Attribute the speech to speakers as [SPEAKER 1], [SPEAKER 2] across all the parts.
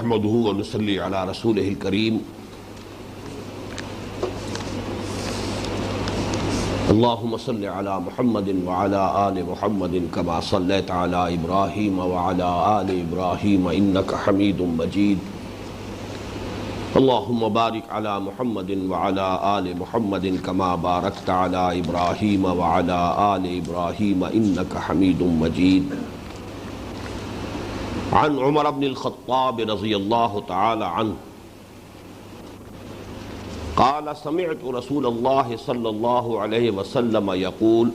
[SPEAKER 1] نحمده ونصلي على رسوله الكريم اللهم صل على محمد وعلى آل محمد كما صليت على إبراهيم وعلى آل إبراهيم إنك حميد مجيد اللهم بارك على محمد وعلى آل محمد كما باركت على إبراهيم وعلى آل إبراهيم إنك حميد مجيد عن عمر بن الخطاب رضي الله تعالى عنه قال سمعت رسول الله صلى الله عليه وسلم يقول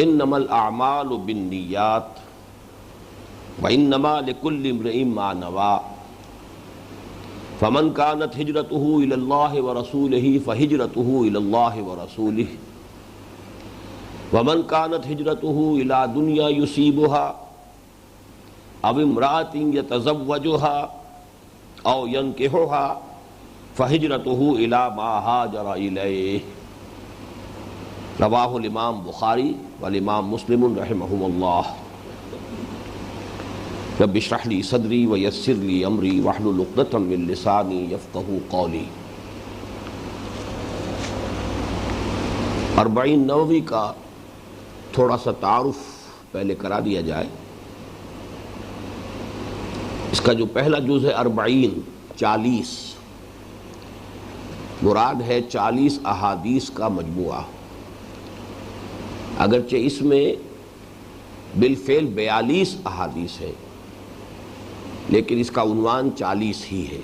[SPEAKER 1] انما الاعمال بالنيات وانما لكل امرئ ما نوى فمن كانت هجرته الى الله ورسوله فهجرته الى الله ورسوله ومن كانت هجرته الى دنيا يصيبها او امرأة يتزوجها او ينكحها فہجرته الى ما هاجر الیہ رواہ الامام بخاری والامام مسلم رحمہم اللہ رب اشرح لی صدری ویسر لی امری واحلل عقدۃ من لسانی یفقہوا قولی۔ 40 نووی کا تھوڑا سا تعارف پہلے کرا دیا جائے۔ اس کا جو پہلا جز ہے 40 مراد ہے 40 احادیث کا مجموعہ، اگرچہ اس میں بالفعل 42 احادیث ہیں لیکن اس کا عنوان 40 ہی ہے۔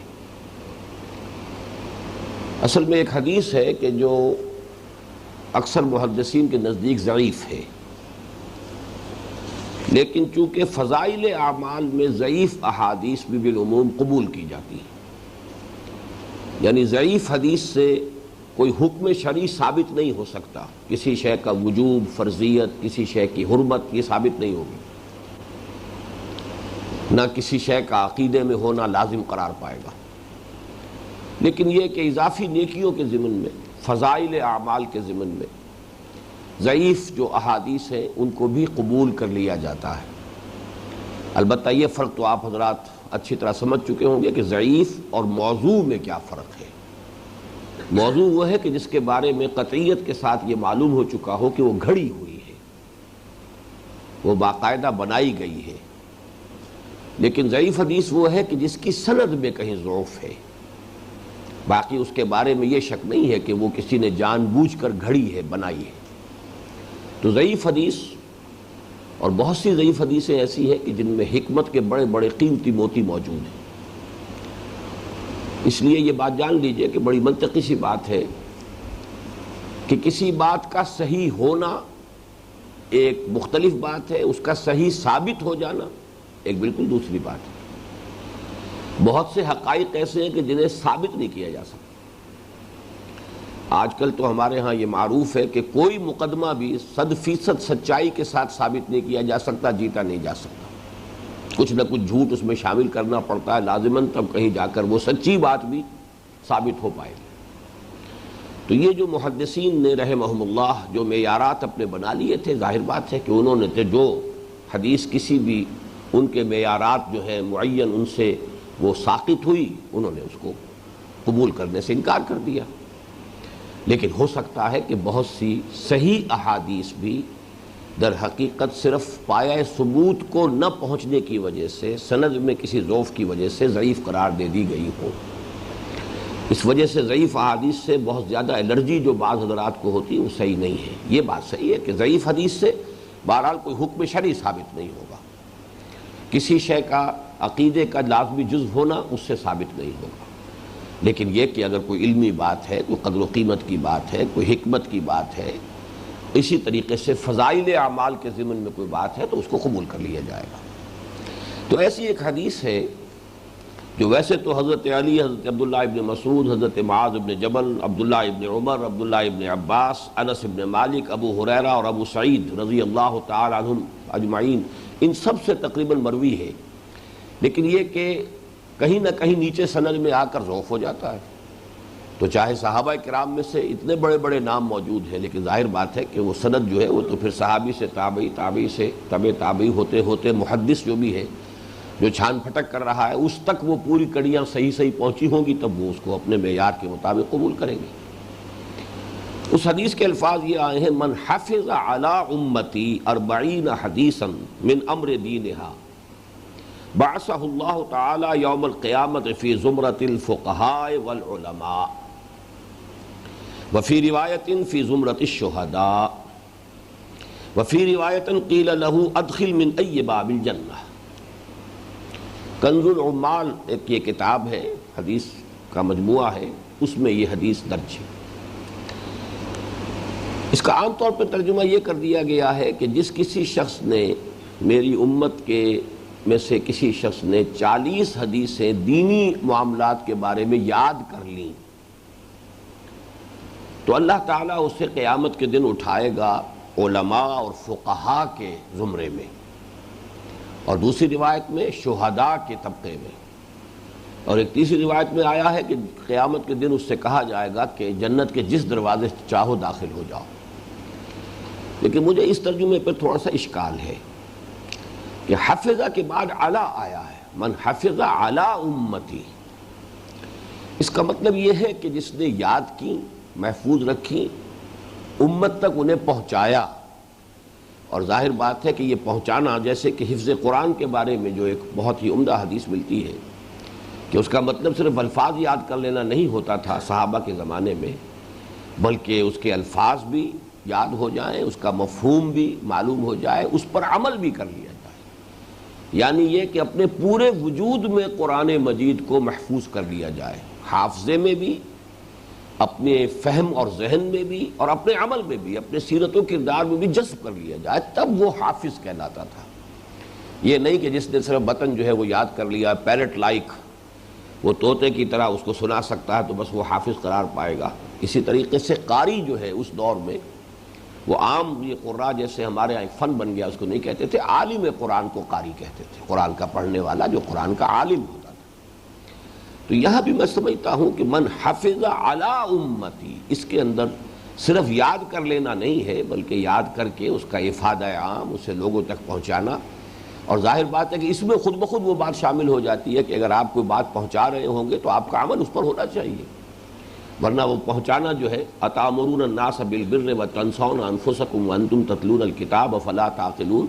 [SPEAKER 1] اصل میں ایک حدیث ہے کہ جو اکثر محدثین کے نزدیک ضعیف ہے، لیکن چونکہ فضائل اعمال میں ضعیف احادیث بھی بالعموم قبول کی جاتی ہیں، یعنی ضعیف حدیث سے کوئی حکم شرعی ثابت نہیں ہو سکتا، کسی شے کا وجوب، فرضیت، کسی شے کی حرمت یہ ثابت نہیں ہوگی، نہ کسی شے کا عقیدے میں ہونا لازم قرار پائے گا، لیکن یہ کہ اضافی نیکیوں کے ضمن میں، فضائل اعمال کے ضمن میں ضعیف جو احادیث ہیں ان کو بھی قبول کر لیا جاتا ہے۔ البتہ یہ فرق تو آپ حضرات اچھی طرح سمجھ چکے ہوں گے کہ ضعیف اور موضوع میں کیا فرق ہے۔ موضوع وہ ہے کہ جس کے بارے میں قطعیت کے ساتھ یہ معلوم ہو چکا ہو کہ وہ گھڑی ہوئی ہے، وہ باقاعدہ بنائی گئی ہے، لیکن ضعیف حدیث وہ ہے کہ جس کی سند میں کہیں ضعف ہے، باقی اس کے بارے میں یہ شک نہیں ہے کہ وہ کسی نے جان بوجھ کر گھڑی ہے، بنائی ہے۔ تو ضعیف حدیث اور بہت سی ضعیف حدیثیں ایسی ہیں کہ جن میں حکمت کے بڑے بڑے قیمتی موتی موجود ہیں۔ اس لیے یہ بات جان لیجئے کہ بڑی منطقی سی بات ہے کہ کسی بات کا صحیح ہونا ایک مختلف بات ہے، اس کا صحیح ثابت ہو جانا ایک بالکل دوسری بات ہے۔ بہت سے حقائق ایسے ہیں کہ جنہیں ثابت نہیں کیا جا سکتا۔ آج کل تو ہمارے ہاں یہ معروف ہے کہ کوئی مقدمہ بھی 100% سچائی کے ساتھ ثابت نہیں کیا جا سکتا، جیتا نہیں جا سکتا، کچھ نہ کچھ جھوٹ اس میں شامل کرنا پڑتا ہے لازماً، تب کہیں جا کر وہ سچی بات بھی ثابت ہو پائے گی۔ تو یہ جو محدثین نے رحمہم اللہ جو معیارات اپنے بنا لیے تھے، ظاہر بات ہے کہ انہوں نے جو حدیث کسی بھی ان کے معیارات جو ہیں معین ان سے وہ ساقط ہوئی، انہوں نے اس کو قبول کرنے سے انکار کر دیا۔ لیکن ہو سکتا ہے کہ بہت سی صحیح احادیث بھی در حقیقت صرف پایہ ثبوت کو نہ پہنچنے کی وجہ سے، سند میں کسی ضعف کی وجہ سے ضعیف قرار دے دی گئی ہو۔ اس وجہ سے ضعیف احادیث سے بہت زیادہ الرجی جو بعض حضرات کو ہوتی ہے وہ صحیح نہیں ہے۔ یہ بات صحیح ہے کہ ضعیف حدیث سے بہرحال کوئی حکم شرعی ثابت نہیں ہوگا، کسی شے کا عقیدے کا لازمی جزو ہونا اس سے ثابت نہیں ہوگا، لیکن یہ کہ اگر کوئی علمی بات ہے، کوئی قدر و قیمت کی بات ہے، کوئی حکمت کی بات ہے، اسی طریقے سے فضائل اعمال کے ضمن میں کوئی بات ہے تو اس کو قبول کر لیا جائے گا۔ تو ایسی ایک حدیث ہے جو ویسے تو حضرت علی، حضرت عبداللہ ابن مسعود، حضرت معاذ ابن جبل، عبداللہ ابن عمر، عبداللہ ابن عباس، انس ابن مالک، ابو ہریرہ اور ابو سعید رضی اللہ تعالی عنہم اجمعین، ان سب سے تقریباً مروی ہے، لیکن یہ کہ کہیں نہ کہیں نیچے سند میں آ کر ضعف ہو جاتا ہے۔ تو چاہے صحابہ کرام میں سے اتنے بڑے بڑے نام موجود ہیں، لیکن ظاہر بات ہے کہ وہ سند جو ہے وہ تو پھر صحابی سے تابعی، تابعی سے تبع تابعی ہوتے ہوتے محدث جو بھی ہے جو چھان پھٹک کر رہا ہے اس تک وہ پوری کڑیاں صحیح صحیح پہنچی ہوں گی، تب وہ اس کو اپنے معیار کے مطابق قبول کریں گے۔ اس حدیث کے الفاظ یہ آئے ہیں، من حفظ علی امتی 40 حدیثا من امر دینہا بعثہ اللہ تعالی یوم القیامت فی زمرۃ الفقہاء والعلماء وفی روایت فی زمرۃ الشہداء وفی روایت قیل له ادخل من ای باب الجنہ۔ کنز العمال ایک یہ کتاب ہے، حدیث کا مجموعہ ہے، اس میں یہ حدیث درج ہے۔ اس کا عام طور پر ترجمہ یہ کر دیا گیا ہے کہ جس کسی شخص نے، میری امت کے میں سے کسی شخص نے 40 حدیثیں دینی معاملات کے بارے میں یاد کر لیں تو اللہ تعالیٰ اسے قیامت کے دن اٹھائے گا علماء اور فقہاء کے زمرے میں، اور دوسری روایت میں شہداء کے طبقے میں، اور ایک تیسری روایت میں آیا ہے کہ قیامت کے دن اس سے کہا جائے گا کہ جنت کے جس دروازے سے چاہو داخل ہو جاؤ۔ لیکن مجھے اس ترجمے پر تھوڑا سا اشکال ہے کہ حفظہ کے بعد علی آیا ہے، من حفظ علی امتی، اس کا مطلب یہ ہے کہ جس نے یاد کی، محفوظ رکھی، امت تک انہیں پہنچایا۔ اور ظاہر بات ہے کہ یہ پہنچانا، جیسے کہ حفظ قرآن کے بارے میں جو ایک بہت ہی عمدہ حدیث ملتی ہے کہ اس کا مطلب صرف الفاظ یاد کر لینا نہیں ہوتا تھا صحابہ کے زمانے میں، بلکہ اس کے الفاظ بھی یاد ہو جائیں، اس کا مفہوم بھی معلوم ہو جائے، اس پر عمل بھی کر لیا جائے، یعنی یہ کہ اپنے پورے وجود میں قرآن مجید کو محفوظ کر لیا جائے، حافظے میں بھی، اپنے فہم اور ذہن میں بھی، اور اپنے عمل میں بھی، اپنے سیرت و کردار میں بھی جذب کر لیا جائے، تب وہ حافظ کہلاتا تھا۔ یہ نہیں کہ جس نے صرف بطن جو ہے وہ یاد کر لیا، پیرٹ لائک، وہ طوطے کی طرح اس کو سنا سکتا ہے تو بس وہ حافظ قرار پائے گا۔ اسی طریقے سے قاری جو ہے اس دور میں، وہ عام یہ قراء جیسے ہمارے یہاں ایک فن بن گیا، اس کو نہیں کہتے تھے، عالم قرآن کو قاری کہتے تھے، قرآن کا پڑھنے والا جو قرآن کا عالم ہوتا تھا۔ تو یہاں بھی میں سمجھتا ہوں کہ من حفظ علی امتی، اس کے اندر صرف یاد کر لینا نہیں ہے، بلکہ یاد کر کے اس کا افادہ عام، اسے لوگوں تک پہنچانا۔ اور ظاہر بات ہے کہ اس میں خود بخود وہ بات شامل ہو جاتی ہے کہ اگر آپ کوئی بات پہنچا رہے ہوں گے تو آپ کا عمل اس پر ہونا چاہیے، ورنہ وہ پہنچانا جو ہے، اتامرون الناس بالبر وتنسون انفسکم وانتم تتلون الکتاب فلا تعقلون،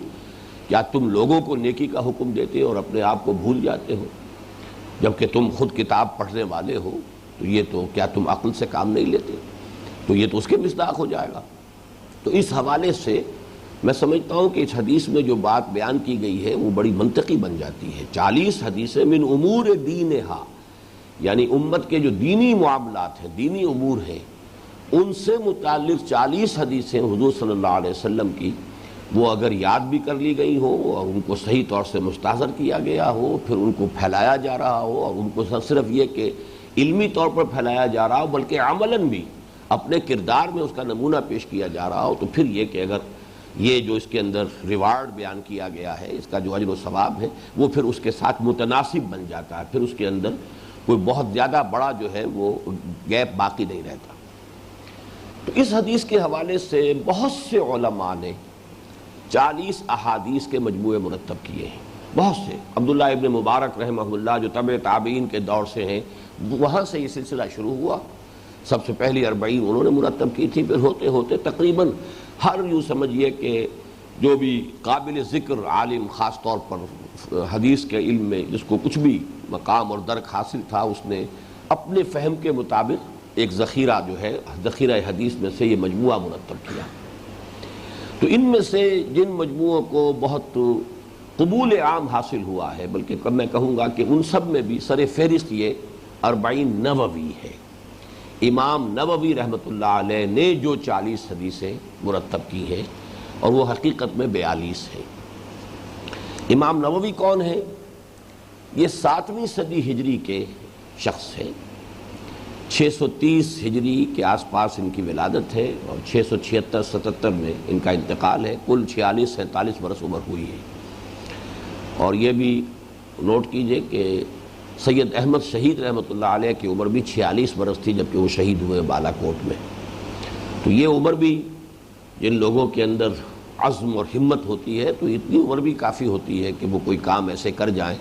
[SPEAKER 1] کیا تم لوگوں کو نیکی کا حکم دیتے اور اپنے آپ کو بھول جاتے ہو جبکہ تم خود کتاب پڑھنے والے ہو؟ تو یہ تو کیا تم عقل سے کام نہیں لیتے؟ تو یہ تو اس کے مصداق ہو جائے گا۔ تو اس حوالے سے میں سمجھتا ہوں کہ اس حدیث میں جو بات بیان کی گئی ہے وہ بڑی منطقی بن جاتی ہے۔ 40 حدیثیں من امور دینہا، یعنی امت کے جو دینی معاملات ہیں، دینی امور ہیں، ان سے متعلق 40 حدیثیں حضور صلی اللہ علیہ وسلم کی، وہ اگر یاد بھی کر لی گئی ہو اور ان کو صحیح طور سے مستحضر کیا گیا ہو، پھر ان کو پھیلایا جا رہا ہو، اور ان کو صرف یہ کہ علمی طور پر پھیلایا جا رہا ہو بلکہ عملاً بھی اپنے کردار میں اس کا نمونہ پیش کیا جا رہا ہو، تو پھر یہ کہ اگر یہ جو اس کے اندر ریوارڈ بیان کیا گیا ہے، اس کا جو اجر و ثواب ہے، وہ پھر اس کے ساتھ متناسب بن جاتا ہے، پھر اس کے اندر کوئی بہت زیادہ بڑا جو ہے وہ گیپ باقی نہیں رہتا۔ تو اس حدیث کے حوالے سے بہت سے علماء نے 40 احادیث کے مجموعے مرتب کیے ہیں، بہت سے۔ عبداللہ ابن مبارک رحمہ اللہ جو تبع تابعین کے دور سے ہیں، وہاں سے یہ سلسلہ شروع ہوا۔ سب سے پہلی 40 انہوں نے مرتب کی تھی، پھر ہوتے ہوتے تقریباً ہر یوں سمجھیے کہ جو بھی قابل ذکر عالم، خاص طور پر حدیث کے علم میں جس کو کچھ بھی مقام اور درک حاصل تھا، اس نے اپنے فہم کے مطابق ایک ذخیرہ جو ہے، ذخیرہ حدیث میں سے یہ مجموعہ مرتب کیا۔ تو ان میں سے جن مجموعوں کو بہت قبول عام حاصل ہوا ہے، بلکہ میں کہوں گا کہ ان سب میں بھی سر فہرست یہ 40 نووی ہے۔ امام نووی رحمۃ اللہ علیہ نے جو 40 حدیثیں مرتب کی ہیں، اور وہ حقیقت میں 42 ہیں۔ امام نووی کون ہیں؟ یہ 7ویں صدی ہجری کے شخص ہیں۔ 630 ہجری کے آس پاس ان کی ولادت ہے، اور 676-77 میں ان کا انتقال ہے۔ کل 46-47 برس عمر ہوئی ہے۔ اور یہ بھی نوٹ کیجئے کہ سید احمد شہید رحمۃ اللہ علیہ کی عمر بھی 46 برس تھی جبکہ وہ شہید ہوئے بالا کوٹ میں۔ تو یہ عمر بھی جن لوگوں کے اندر عزم اور ہمت ہوتی ہے، تو اتنی عمر بھی کافی ہوتی ہے کہ وہ کوئی کام ایسے کر جائیں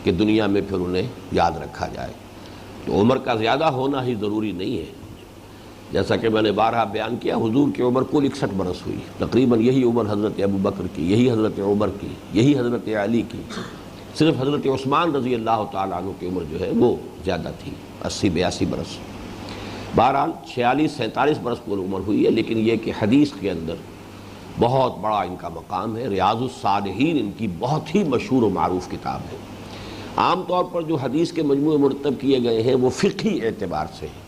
[SPEAKER 1] کہ دنیا میں پھر انہیں یاد رکھا جائے۔ تو عمر کا زیادہ ہونا ہی ضروری نہیں ہے، جیسا کہ میں نے بارہا بیان کیا، حضور کی عمر کل 61 برس ہوئی، تقریباً یہی عمر حضرت ابو بکر کی، یہی حضرت عمر کی، یہی حضرت علی کی، صرف حضرت عثمان رضی اللہ تعالیٰ عنہ کی عمر جو ہے وہ زیادہ تھی، 80-82 برس۔ بہرحال 46-47 برس کی عمر ہوئی ہے، لیکن یہ کہ حدیث کے اندر بہت بڑا ان کا مقام ہے۔ ریاض الصالحین ان کی بہت ہی مشہور و معروف کتاب ہے۔ عام طور پر جو حدیث کے مجموعے مرتب کیے گئے ہیں وہ فقہی اعتبار سے ہیں،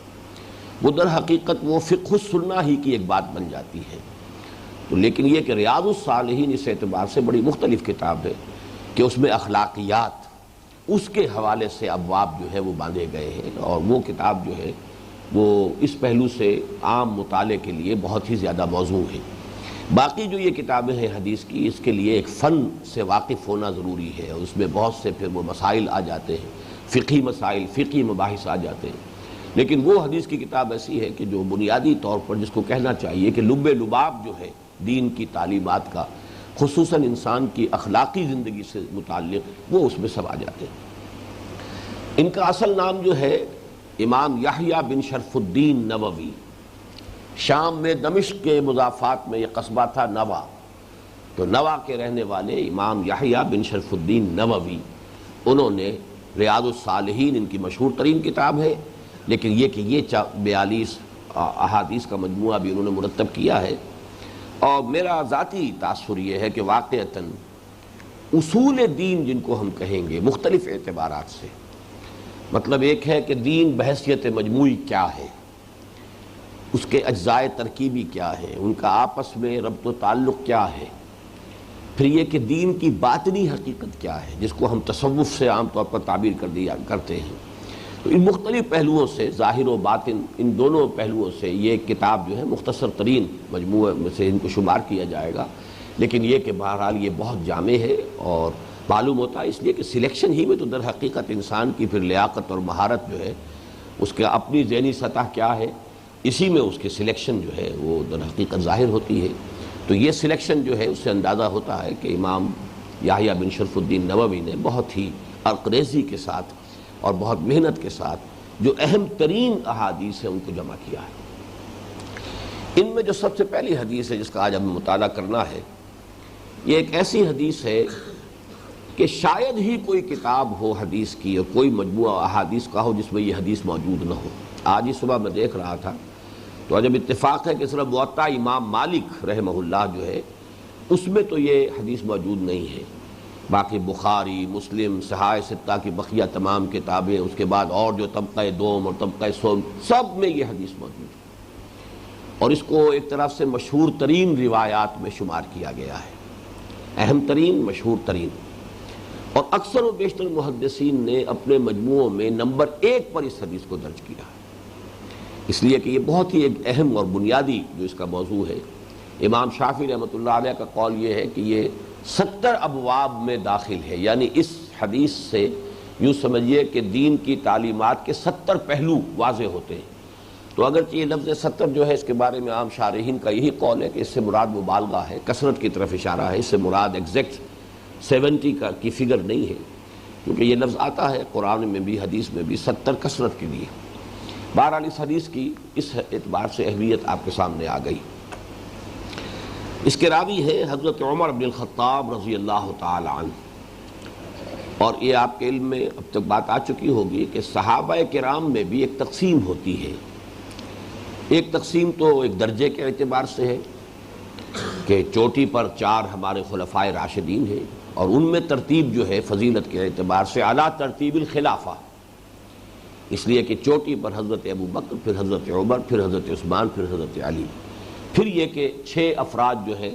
[SPEAKER 1] وہ در حقیقت وہ فقہ السنہ ہی کی ایک بات بن جاتی ہے۔ تو لیکن یہ کہ ریاض الصالحین اس اعتبار سے بڑی مختلف کتاب ہے کہ اس میں اخلاقیات، اس کے حوالے سے ابواب جو ہے وہ باندھے گئے ہیں، اور وہ کتاب جو ہے وہ اس پہلو سے عام مطالعے کے لیے بہت ہی زیادہ موزوں ہے۔ باقی جو یہ کتابیں ہیں حدیث کی، اس کے لیے ایک فن سے واقف ہونا ضروری ہے، اور اس میں بہت سے پھر وہ مسائل آ جاتے ہیں، فقہی مسائل، فقہی مباحث آ جاتے ہیں۔ لیکن وہ حدیث کی کتاب ایسی ہے کہ جو بنیادی طور پر جس کو کہنا چاہیے کہ لب لباب جو ہے دین کی تعلیمات کا، خصوصاً انسان کی اخلاقی زندگی سے متعلق، وہ اس میں سب آ جاتے ہیں۔ ان کا اصل نام جو ہے امام یحییٰ بن شرف الدین نووی، شام میں دمشق کے مضافات میں یہ قصبہ تھا نوا، تو نوا کے رہنے والے امام یحییٰ بن شرف الدین نووی، انہوں نے ریاض الصالحین ان کی مشہور ترین کتاب ہے، لیکن یہ کہ یہ 42 احادیث کا مجموعہ بھی انہوں نے مرتب کیا ہے۔ اور میرا ذاتی تاثر یہ ہے کہ واقعتاً اصول دین جن کو ہم کہیں گے مختلف اعتبارات سے، مطلب ایک ہے کہ دین بحیثیت مجموعی کیا ہے، اس کے اجزاء ترکیبی کیا ہے، ان کا آپس میں ربط و تعلق کیا ہے، پھر یہ کہ دین کی باطنی حقیقت کیا ہے جس کو ہم تصوف سے عام طور پر تعبیر کرتے ہیں۔ تو ان مختلف پہلوؤں سے، ظاہر و باطن، ان دونوں پہلوؤں سے یہ کتاب جو ہے مختصر ترین مجموعے میں سے ان کو شمار کیا جائے گا، لیکن یہ کہ بہرحال یہ بہت جامع ہے، اور معلوم ہوتا ہے اس لیے کہ سلیکشن ہی میں تو در حقیقت انسان کی پھر لیاقت اور مہارت جو ہے، اس کے اپنی ذہنی سطح کیا ہے، اسی میں اس کی سلیکشن جو ہے وہ در حقیقت ظاہر ہوتی ہے۔ تو یہ سلیکشن جو ہے اس سے اندازہ ہوتا ہے کہ امام یحییٰ بن شرف الدین نووی نے بہت ہی عرقریزی کے ساتھ اور بہت محنت کے ساتھ جو اہم ترین احادیث ہیں ان کو جمع کیا ہے۔ ان میں جو سب سے پہلی حدیث ہے جس کا آج ہمیں مطالعہ کرنا ہے، یہ ایک ایسی حدیث ہے کہ شاید ہی کوئی کتاب ہو حدیث کی اور کوئی مجموعہ احادیث کا ہو جس میں یہ حدیث موجود نہ ہو۔ آج ہی صبح میں دیکھ رہا تھا تو عجب اتفاق ہے کہ صرف موطا امام مالک رحمہ اللہ جو ہے اس میں تو یہ حدیث موجود نہیں ہے، باقی بخاری، مسلم، صحاح ستہ کی بقیہ تمام کتابیں، اس کے بعد اور جو طبقہ دوم اور طبقہ سوم، سب میں یہ حدیث موجود ہے، اور اس کو ایک طرف سے مشہور ترین روایات میں شمار کیا گیا ہے، اہم ترین، مشہور ترین، اور اکثر و بیشتر محدثین نے اپنے مجموعوں میں نمبر 1 پر اس حدیث کو درج کیا ہے، اس لیے کہ یہ بہت ہی ایک اہم اور بنیادی جو اس کا موضوع ہے۔ امام شافعی رحمۃ اللہ علیہ کا قول یہ ہے کہ یہ 70 ابواب میں داخل ہے، یعنی اس حدیث سے یوں سمجھیے کہ دین کی تعلیمات کے 70 پہلو واضح ہوتے ہیں۔ تو اگرچہ یہ لفظ 70 جو ہے اس کے بارے میں عام شارحین کا یہی قول ہے کہ اس سے مراد مبالغہ ہے، کثرت کی طرف اشارہ ہے، اس سے مراد ایگزیکٹ 70 کی فگر نہیں ہے، کیونکہ یہ لفظ آتا ہے قرآن میں بھی، حدیث میں بھی 70 کثرت کے لیے۔ بہرحال اس حدیث کی اس اعتبار سے اہمیت آپ کے سامنے آ گئی۔ اس کے راوی ہے حضرت عمر بن الخطاب رضی اللہ تعالی عنہ، اور یہ آپ کے علم میں اب تک بات آ چکی ہوگی کہ صحابہ کرام میں بھی ایک تقسیم ہوتی ہے۔ ایک تقسیم تو ایک درجے کے اعتبار سے ہے کہ چوٹی پر 4 ہمارے خلفائے راشدین ہیں، اور ان میں ترتیب جو ہے فضیلت کے اعتبار سے اعلیٰ ترتیب الخلافہ، اس لیے کہ چوٹی پر حضرت ابو بکر، پھر حضرت عمر، پھر حضرت عثمان، پھر حضرت علی، پھر یہ کہ 6 افراد جو ہیں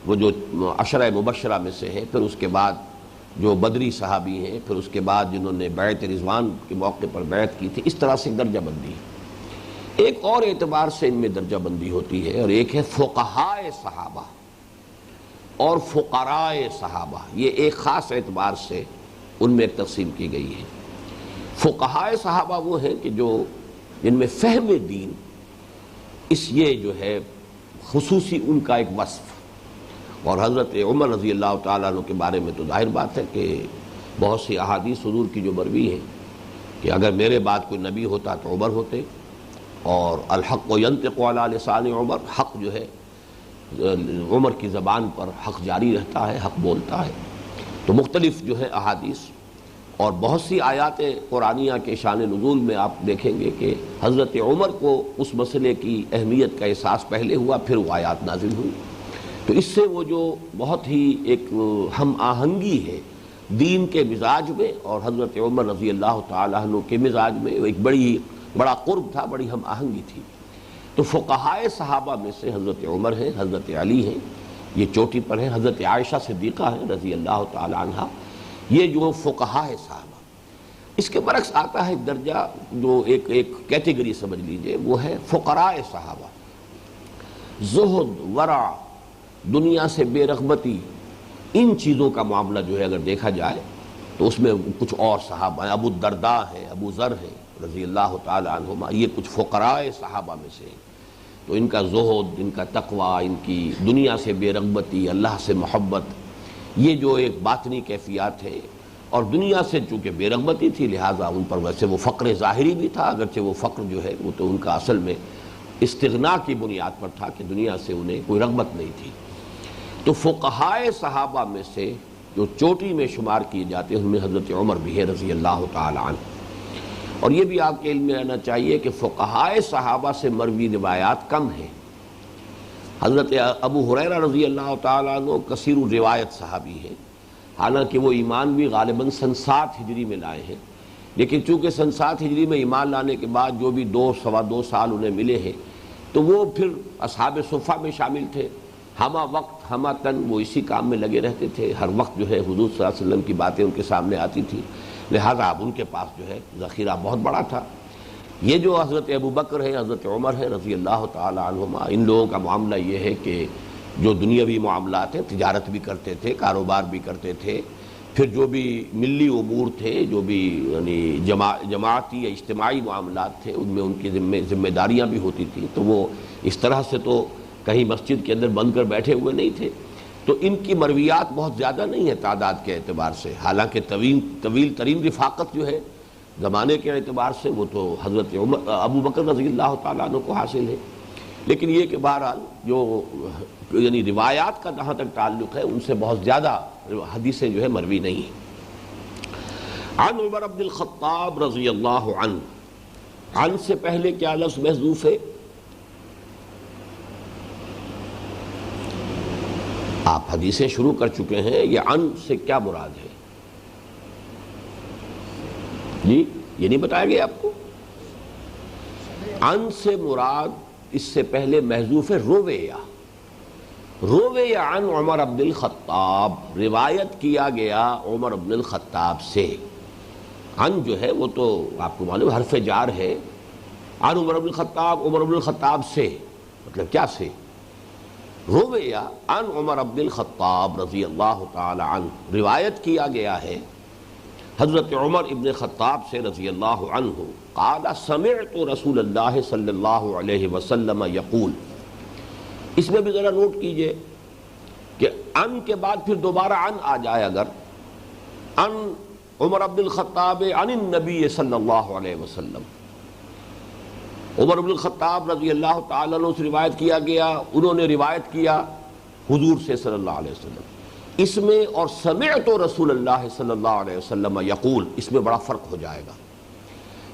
[SPEAKER 1] وہ جو عشرہ مبشرہ میں سے ہیں، پھر اس کے بعد جو بدری صحابی ہیں، پھر اس کے بعد جنہوں نے بیعت رضوان کے موقع پر بیعت کی تھی، اس طرح سے درجہ بندی ہے۔ ایک اور اعتبار سے ان میں درجہ بندی ہوتی ہے، اور ایک ہے فقہائے صحابہ اور فقراء صحابہ، یہ ایک خاص اعتبار سے ان میں ایک تقسیم کی گئی ہے۔ فقہائے صحابہ وہ ہیں کہ جو جن میں فہم دین، اس یہ جو ہے خصوصی ان کا ایک وصف، اور حضرت عمر رضی اللہ تعالیٰ عنہ کے بارے میں تو ظاہر بات ہے کہ بہت سی احادیث حضور کی جو مروی ہیں کہ اگر میرے بعد کوئی نبی ہوتا تو عمر ہوتے، اور الحق ینطق علی لسان عمر، حق جو ہے عمر کی زبان پر حق جاری رہتا ہے، حق بولتا ہے۔ تو مختلف جو ہے احادیث اور بہت سی آیات قرآنیہ کے شان نزول میں آپ دیکھیں گے کہ حضرت عمر کو اس مسئلے کی اہمیت کا احساس پہلے ہوا، پھر وہ آیات نازل ہوئی۔ تو اس سے وہ جو بہت ہی ایک ہم آہنگی ہے دین کے مزاج میں اور حضرت عمر رضی اللہ تعالیٰ عنہ کے مزاج میں، ایک بڑا قرب تھا، بڑی ہم آہنگی تھی۔ تو فقہائے صحابہ میں سے حضرت عمر ہیں، حضرت علی ہیں، یہ چوٹی پر ہیں، حضرت عائشہ صدیقہ ہیں رضی اللہ تعالیٰ عنہ، یہ جو فقہائے صحابہ۔ اس کے برعکس آتا ہے ایک درجہ، جو ایک کیٹیگری سمجھ لیجئے، وہ ہے فقراء صحابہ۔ زہد، ورع، دنیا سے بے رغبتی، ان چیزوں کا معاملہ جو ہے اگر دیکھا جائے تو اس میں کچھ اور صحابہ ہیں، ابو الدرداء ہیں، ابو ذر ہیں رضی اللہ تعالی عنہما، یہ کچھ فقراء صحابہ میں سے ہیں۔ تو ان کا زہد، ان کا تقوی، ان کی دنیا سے بے رغبتی، اللہ سے محبت، یہ جو ایک باطنی کیفیات ہے، اور دنیا سے چونکہ بے رغبتی تھی لہٰذا ان پر ویسے وہ فقر ظاہری بھی تھا، اگرچہ وہ فقر جو ہے وہ تو ان کا اصل میں استغنا کی بنیاد پر تھا کہ دنیا سے انہیں کوئی رغبت نہیں تھی۔ تو فقہائے صحابہ میں سے جو چوٹی میں شمار کیے جاتے ہیں ان میں حضرت عمر بھی ہے رضی اللہ تعالی عنہ۔ اور یہ بھی آپ کے علم میں رہنا چاہیے کہ فقہائے صحابہ سے مروی روایات کم ہیں۔ حضرت ابو ہریرہ رضی اللہ تعالیٰ عنہ کثیر الروایت صحابی ہیں، حالانکہ وہ ایمان بھی غالباً سن 7 ہجری میں لائے ہیں، لیکن چونکہ سن 7 ہجری میں ایمان لانے کے بعد جو بھی 2 سال انہیں ملے ہیں تو وہ پھر اصحاب صفہ میں شامل تھے، ہمہ وقت ہمہ تن وہ اسی کام میں لگے رہتے تھے، ہر وقت جو ہے حضور صلی اللہ علیہ وسلم کی باتیں ان کے سامنے آتی تھی، لہذا اب ان کے پاس جو ہے ذخیرہ بہت بڑا تھا۔ یہ جو حضرت ابو بکر ہے، حضرت عمر ہے رضی اللہ تعالی عنہما، ان لوگوں کا معاملہ یہ ہے کہ جو دنیاوی معاملات ہیں، تجارت بھی کرتے تھے، کاروبار بھی کرتے تھے، پھر جو بھی ملی امور تھے، جو بھی یعنی جماعتی یا اجتماعی معاملات تھے، ان میں ان کی ذمہ داریاں بھی ہوتی تھیں، تو وہ اس طرح سے تو کہیں مسجد کے اندر بند کر بیٹھے ہوئے نہیں تھے۔ تو ان کی مرویات بہت زیادہ نہیں ہے تعداد کے اعتبار سے، حالانکہ طویل ترین رفاقت جو ہے زمانے کے اعتبار سے وہ تو حضرت ابو بکر رضی اللہ تعالیٰ عنہ کو حاصل ہے، لیکن یہ کہ بہرحال جو یعنی روایات کا جہاں تک تعلق ہے ان سے بہت زیادہ حدیثیں جو ہے مروی نہیں ہیں۔ عن عمر بن الخطاب رضی اللہ عنہ، عن سے پہلے کیا لفظ محذوف ہے؟ آپ حدیثیں شروع کر چکے ہیں، یہ عن سے کیا مراد ہے؟ جی یہ نہیں بتایا گیا آپ کو؟ عن سے مراد اس سے پہلے محذوف ہے رویہ، رویہ عن عمر بن الخطاب، روایت کیا گیا عمر بن الخطاب سے۔ عن جو ہے وہ تو آپ کو معلوم حرف جار ہے، عن عمر بن الخطاب، عمر بن الخطاب سے، مطلب کیا سے؟ رویہ عن عمر بن الخطاب رضی اللہ تعالی عنہ، روایت کیا گیا ہے حضرت عمر ابن خطاب سے رضی اللہ عنہ، قال سمعت رسول اللہ صلی اللہ علیہ وسلم یقول۔ اس میں بھی ذرا نوٹ کیجئے کہ ان کے بعد پھر دوبارہ ان آ جائے، اگر ان عمر بن الخطاب عن النبی صلی اللہ علیہ وسلم، عمر بن الخطاب رضی اللہ تعالیٰ عنہ سے روایت کیا گیا، انہوں نے روایت کیا حضور سے صلی اللہ علیہ وسلم، اس میں اور سمعت رسول اللہ صلی اللہ علیہ وسلم یقول، اس میں بڑا فرق ہو جائے گا۔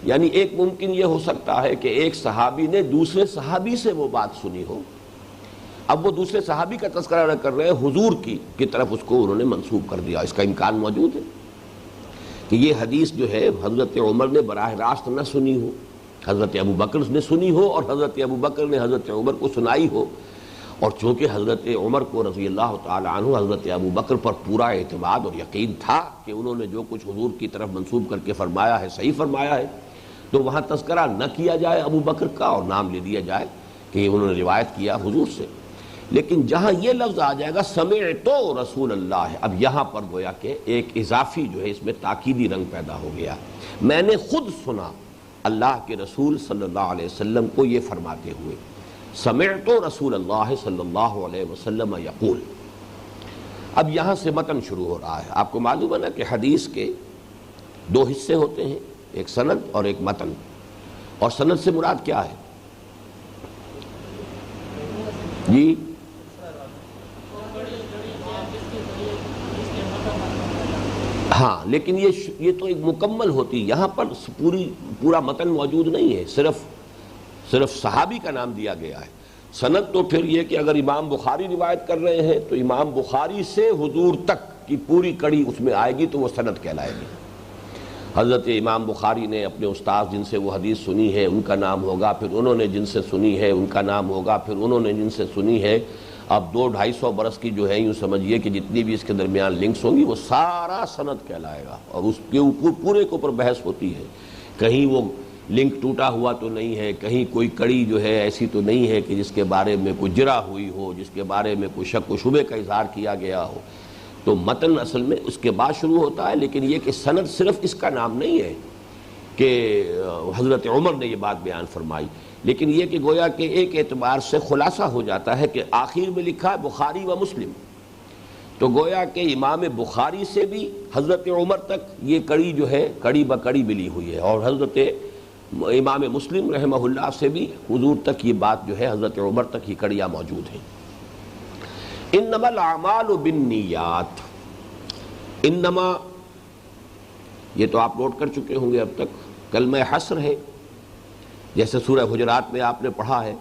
[SPEAKER 1] یعنی ایک ممکن یہ ہو سکتا ہے کہ ایک صحابی نے دوسرے صحابی سے وہ بات سنی ہو، اب وہ دوسرے صحابی کا تذکرہ نہ کر رہے ہیں، حضور کی طرف اس کو انہوں نے منسوب کر دیا۔ اس کا امکان موجود ہے کہ یہ حدیث جو ہے حضرت عمر نے براہ راست نہ سنی ہو، حضرت ابو بکر نے سنی ہو اور حضرت ابو بکر نے حضرت عمر کو سنائی ہو، اور چونکہ حضرت عمر کو رضی اللہ تعالی عنہ حضرت ابو بکر پر پورا اعتماد اور یقین تھا کہ انہوں نے جو کچھ حضور کی طرف منسوب کر کے فرمایا ہے صحیح فرمایا ہے، تو وہاں تذکرہ نہ کیا جائے ابو بکر کا اور نام لے دیا جائے کہ انہوں نے روایت کیا حضور سے۔ لیکن جہاں یہ لفظ آ جائے گا سمعت رسول اللہ، اب یہاں پر گویا کہ ایک اضافی جو ہے اس میں تاکیدی رنگ پیدا ہو گیا، میں نے خود سنا اللہ کے رسول صلی اللہ علیہ وسلم کو یہ فرماتے ہوئے، سمعت رسول اللہ صلی اللہ علیہ وسلم یقول۔ اب یہاں سے متن شروع ہو رہا ہے. آپ کو معلوم ہے نا کہ حدیث کے دو حصے ہوتے ہیں، ایک سند اور ایک متن. اور سند سے مراد کیا ہے؟ جی ہاں، لیکن یہ تو ایک مکمل ہوتی، یہاں پر پورا متن موجود نہیں ہے، صرف صحابی کا نام دیا گیا ہے. سند تو پھر یہ کہ اگر امام بخاری روایت کر رہے ہیں تو امام بخاری سے حضور تک کی پوری کڑی اس میں آئے گی تو وہ سند کہلائے گی. حضرت امام بخاری نے اپنے استاد جن سے وہ حدیث سنی ہے ان کا نام ہوگا، پھر انہوں نے جن سے سنی ہے ان کا نام ہوگا، پھر انہوں نے جن سے سنی ہے. اب 200-250 برس کی جو ہے یوں سمجھیے کہ جتنی بھی اس کے درمیان لنکس ہوں گی وہ سارا سند کہلائے گا. اور اس کے پورے کے اوپر بحث ہوتی ہے، کہیں وہ لنک ٹوٹا ہوا تو نہیں ہے، کہیں کوئی کڑی جو ہے ایسی تو نہیں ہے کہ جس کے بارے میں کوئی جرح ہوئی ہو، جس کے بارے میں کوئی شک و شبے کا اظہار کیا گیا ہو. تو متن اصل میں اس کے بعد شروع ہوتا ہے. لیکن یہ کہ سند صرف اس کا نام نہیں ہے کہ حضرت عمر نے یہ بات بیان فرمائی، لیکن یہ کہ گویا کہ ایک اعتبار سے خلاصہ ہو جاتا ہے کہ آخر میں لکھا ہے بخاری و مسلم، تو گویا کہ امام بخاری سے بھی حضرت عمر تک یہ کڑی جو ہے کڑی بکڑی ملی ہوئی ہے، اور حضرت امام مسلم رحمہ اللہ سے بھی حضور تک یہ بات جو ہے حضرت عمر تک یہ کڑیاں موجود ہیں. انما الاعمال بالنیات، انما یہ تو آپ نوٹ کر چکے ہوں گے اب تک، کلمہ حصر ہے، جیسے سورہ حجرات میں آپ نے پڑھا ہے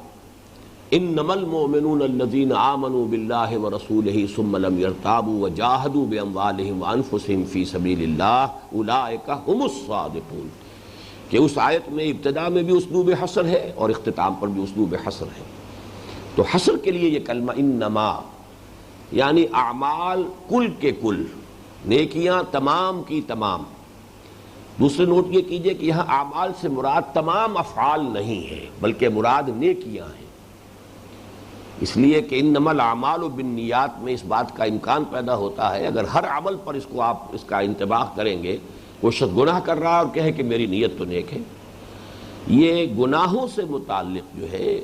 [SPEAKER 1] انما المؤمنون الذین آمنوا باللہ ورسولہ ثم لم يرتابوا وجاہدوا باموالہم وانفسہم فی سبیل اللہ اولئک ھم الصادقون. کہ اس آیت میں ابتدا میں بھی اسلوب حصر ہے اور اختتام پر بھی اسلوب حصر ہے. تو حصر کے لیے یہ کلمہ انما، یعنی اعمال کل کے کل، نیکیاں تمام کی تمام. دوسرے نوٹ یہ کیجئے کہ یہاں اعمال سے مراد تمام افعال نہیں ہے بلکہ مراد نیکیاں ہیں. اس لیے کہ انما الاعمال بالنیات میں اس بات کا امکان پیدا ہوتا ہے اگر ہر عمل پر آپ اس کا انتباہ کریں گے، وہ شخص گناہ کر رہا ہے اور کہے کہ میری نیت تو نیک ہے، یہ گناہوں سے متعلق جو ہے